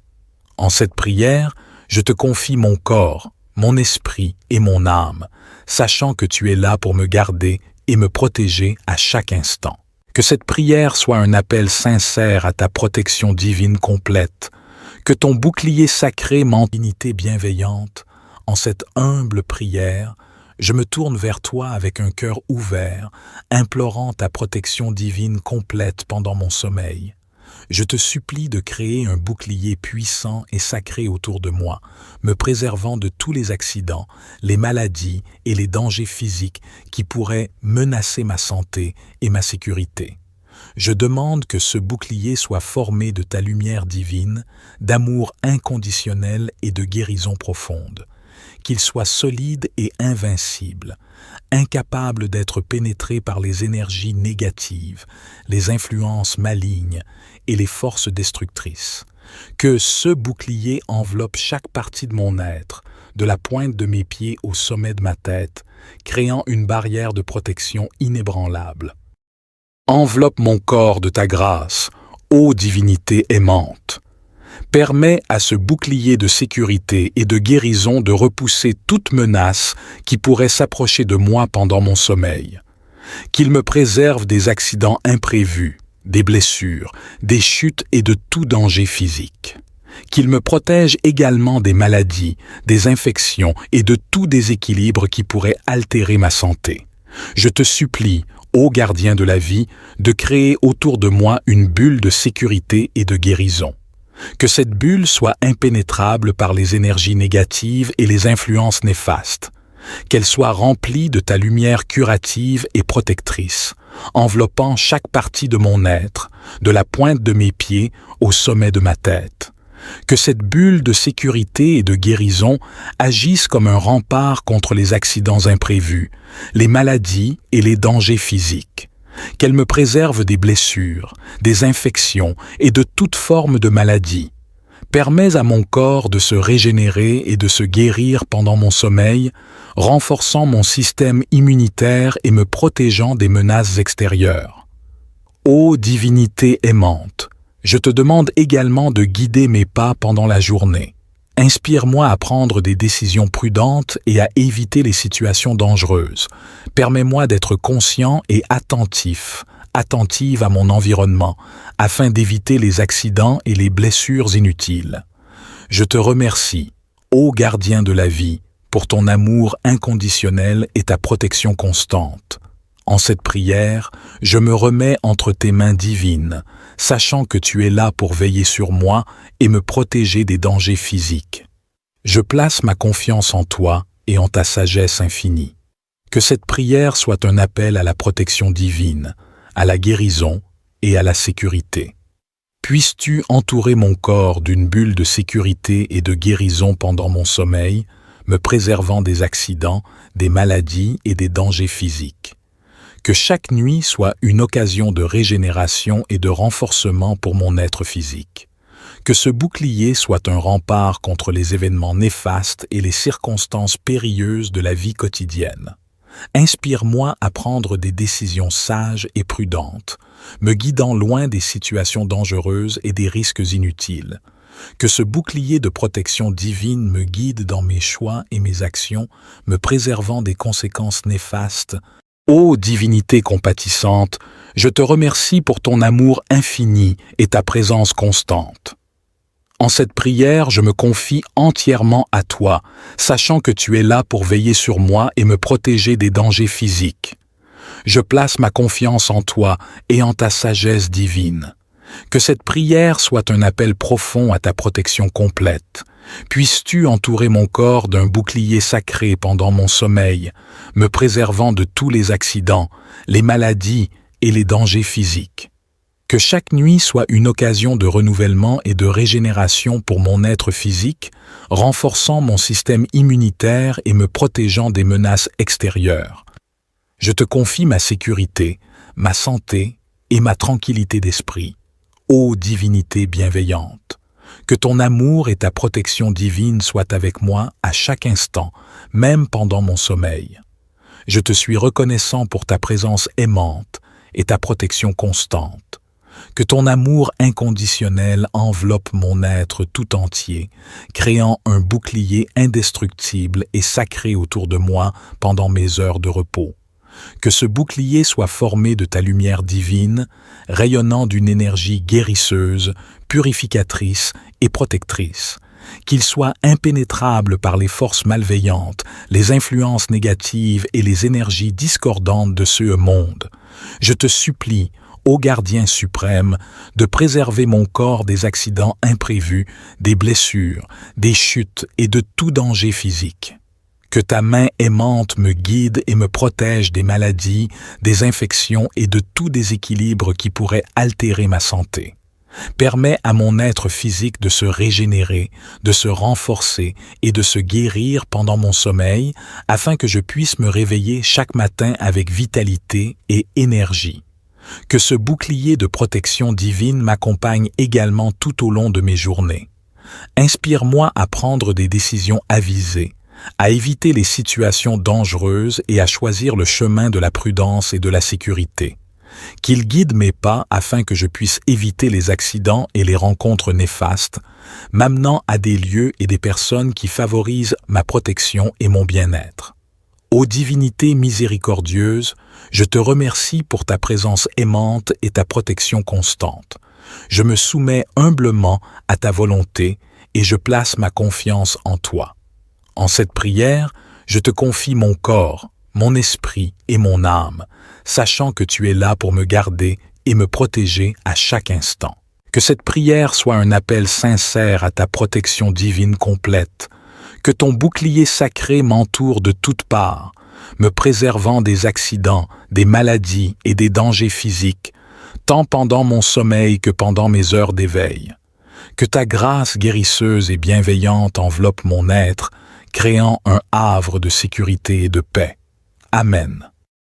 En cette prière, je te confie mon corps, mon esprit et mon âme, sachant que tu es là pour me garder et me protéger à chaque instant. Que cette prière soit un appel sincère à ta protection divine complète, que ton bouclier sacré divinité bienveillante. En cette humble prière, je me tourne vers toi avec un cœur ouvert, implorant ta protection divine complète pendant mon sommeil. Je te supplie de créer un bouclier puissant et sacré autour de moi, me préservant de tous les accidents, les maladies et les dangers physiques qui pourraient menacer ma santé et ma sécurité. Je demande que ce bouclier soit formé de ta lumière divine, d'amour inconditionnel et de guérison profonde. Qu'il soit solide et invincible, incapable d'être pénétré par les énergies négatives, les influences malignes et les forces destructrices. Que ce bouclier enveloppe chaque partie de mon être, de la pointe de mes pieds au sommet de ma tête, créant une barrière de protection inébranlable. Enveloppe mon corps de ta grâce, ô divinité aimante. Permets à ce bouclier de sécurité et de guérison de repousser toute menace qui pourrait s'approcher de moi pendant mon sommeil. Qu'il me préserve des accidents imprévus, des blessures, des chutes et de tout danger physique. Qu'il me protège également des maladies, des infections et de tout déséquilibre qui pourrait altérer ma santé. Je te supplie, ô gardien de la vie, de créer autour de moi une bulle de sécurité et de guérison. Que cette bulle soit impénétrable par les énergies négatives et les influences néfastes. Qu'elle soit remplie de ta lumière curative et protectrice, enveloppant chaque partie de mon être, de la pointe de mes pieds au sommet de ma tête. Que cette bulle de sécurité et de guérison agisse comme un rempart contre les accidents imprévus, les maladies et les dangers physiques. Qu'elle me préserve des blessures, des infections et de toute forme de maladie. Permets à mon corps de se régénérer et de se guérir pendant mon sommeil, renforçant mon système immunitaire et me protégeant des menaces extérieures. Ô divinité aimante, Je te demande également de guider mes pas pendant la journée. Inspire-moi à prendre des décisions prudentes et à éviter les situations dangereuses. Permets-moi d'être conscient et attentive à mon environnement, afin d'éviter les accidents et les blessures inutiles. Je te remercie, ô gardien de la vie, pour ton amour inconditionnel et ta protection constante. En cette prière, je me remets entre tes mains divines, sachant que tu es là pour veiller sur moi et me protéger des dangers physiques. Je place ma confiance en toi et en ta sagesse infinie. Que cette prière soit un appel à la protection divine, à la guérison et à la sécurité. Puisses-tu entourer mon corps d'une bulle de sécurité et de guérison pendant mon sommeil, me préservant des accidents, des maladies et des dangers physiques. Que chaque nuit soit une occasion de régénération et de renforcement pour mon être physique. Que ce bouclier soit un rempart contre les événements néfastes et les circonstances périlleuses de la vie quotidienne. Inspire-moi à prendre des décisions sages et prudentes, me guidant loin des situations dangereuses et des risques inutiles. Que ce bouclier de protection divine me guide dans mes choix et mes actions, me préservant des conséquences néfastes. Ô divinité compatissante, je te remercie pour ton amour infini et ta présence constante. En cette prière, je me confie entièrement à toi, sachant que tu es là pour veiller sur moi et me protéger des dangers physiques. Je place ma confiance en toi et en ta sagesse divine. Que cette prière soit un appel profond à ta protection complète. Puisses-tu entourer mon corps d'un bouclier sacré pendant mon sommeil, me préservant de tous les accidents, les maladies et les dangers physiques. Que chaque nuit soit une occasion de renouvellement et de régénération pour mon être physique, renforçant mon système immunitaire et me protégeant des menaces extérieures. Je te confie ma sécurité, ma santé et ma tranquillité d'esprit. Ô divinité bienveillante, que ton amour et ta protection divine soient avec moi à chaque instant, même pendant mon sommeil. Je te suis reconnaissant pour ta présence aimante et ta protection constante. Que ton amour inconditionnel enveloppe mon être tout entier, créant un bouclier indestructible et sacré autour de moi pendant mes heures de repos. Que ce bouclier soit formé de ta lumière divine, rayonnant d'une énergie guérisseuse, purificatrice et protectrice. Qu'il soit impénétrable par les forces malveillantes, les influences négatives et les énergies discordantes de ce monde. Je te supplie, ô gardien suprême, de préserver mon corps des accidents imprévus, des blessures, des chutes et de tout danger physique. Que ta main aimante me guide et me protège des maladies, des infections et de tout déséquilibre qui pourrait altérer ma santé. Permets à mon être physique de se régénérer, de se renforcer et de se guérir pendant mon sommeil, afin que je puisse me réveiller chaque matin avec vitalité et énergie. Que ce bouclier de protection divine m'accompagne également tout au long de mes journées. Inspire-moi à prendre des décisions avisées, à éviter les situations dangereuses et à choisir le chemin de la prudence et de la sécurité. Qu'il guide mes pas afin que je puisse éviter les accidents et les rencontres néfastes, m'amenant à des lieux et des personnes qui favorisent ma protection et mon bien-être. Ô divinité miséricordieuse, je te remercie pour ta présence aimante et ta protection constante. Je me soumets humblement à ta volonté et je place ma confiance en toi. En cette prière, je te confie mon corps, mon esprit et mon âme, sachant que tu es là pour me garder et me protéger à chaque instant. Que cette prière soit un appel sincère à ta protection divine complète, que ton bouclier sacré m'entoure de toutes parts, me préservant des accidents, des maladies et des dangers physiques, tant pendant mon sommeil que pendant mes heures d'éveil. Que ta grâce guérisseuse et bienveillante enveloppe mon être, créant un havre de sécurité et de paix. Amen.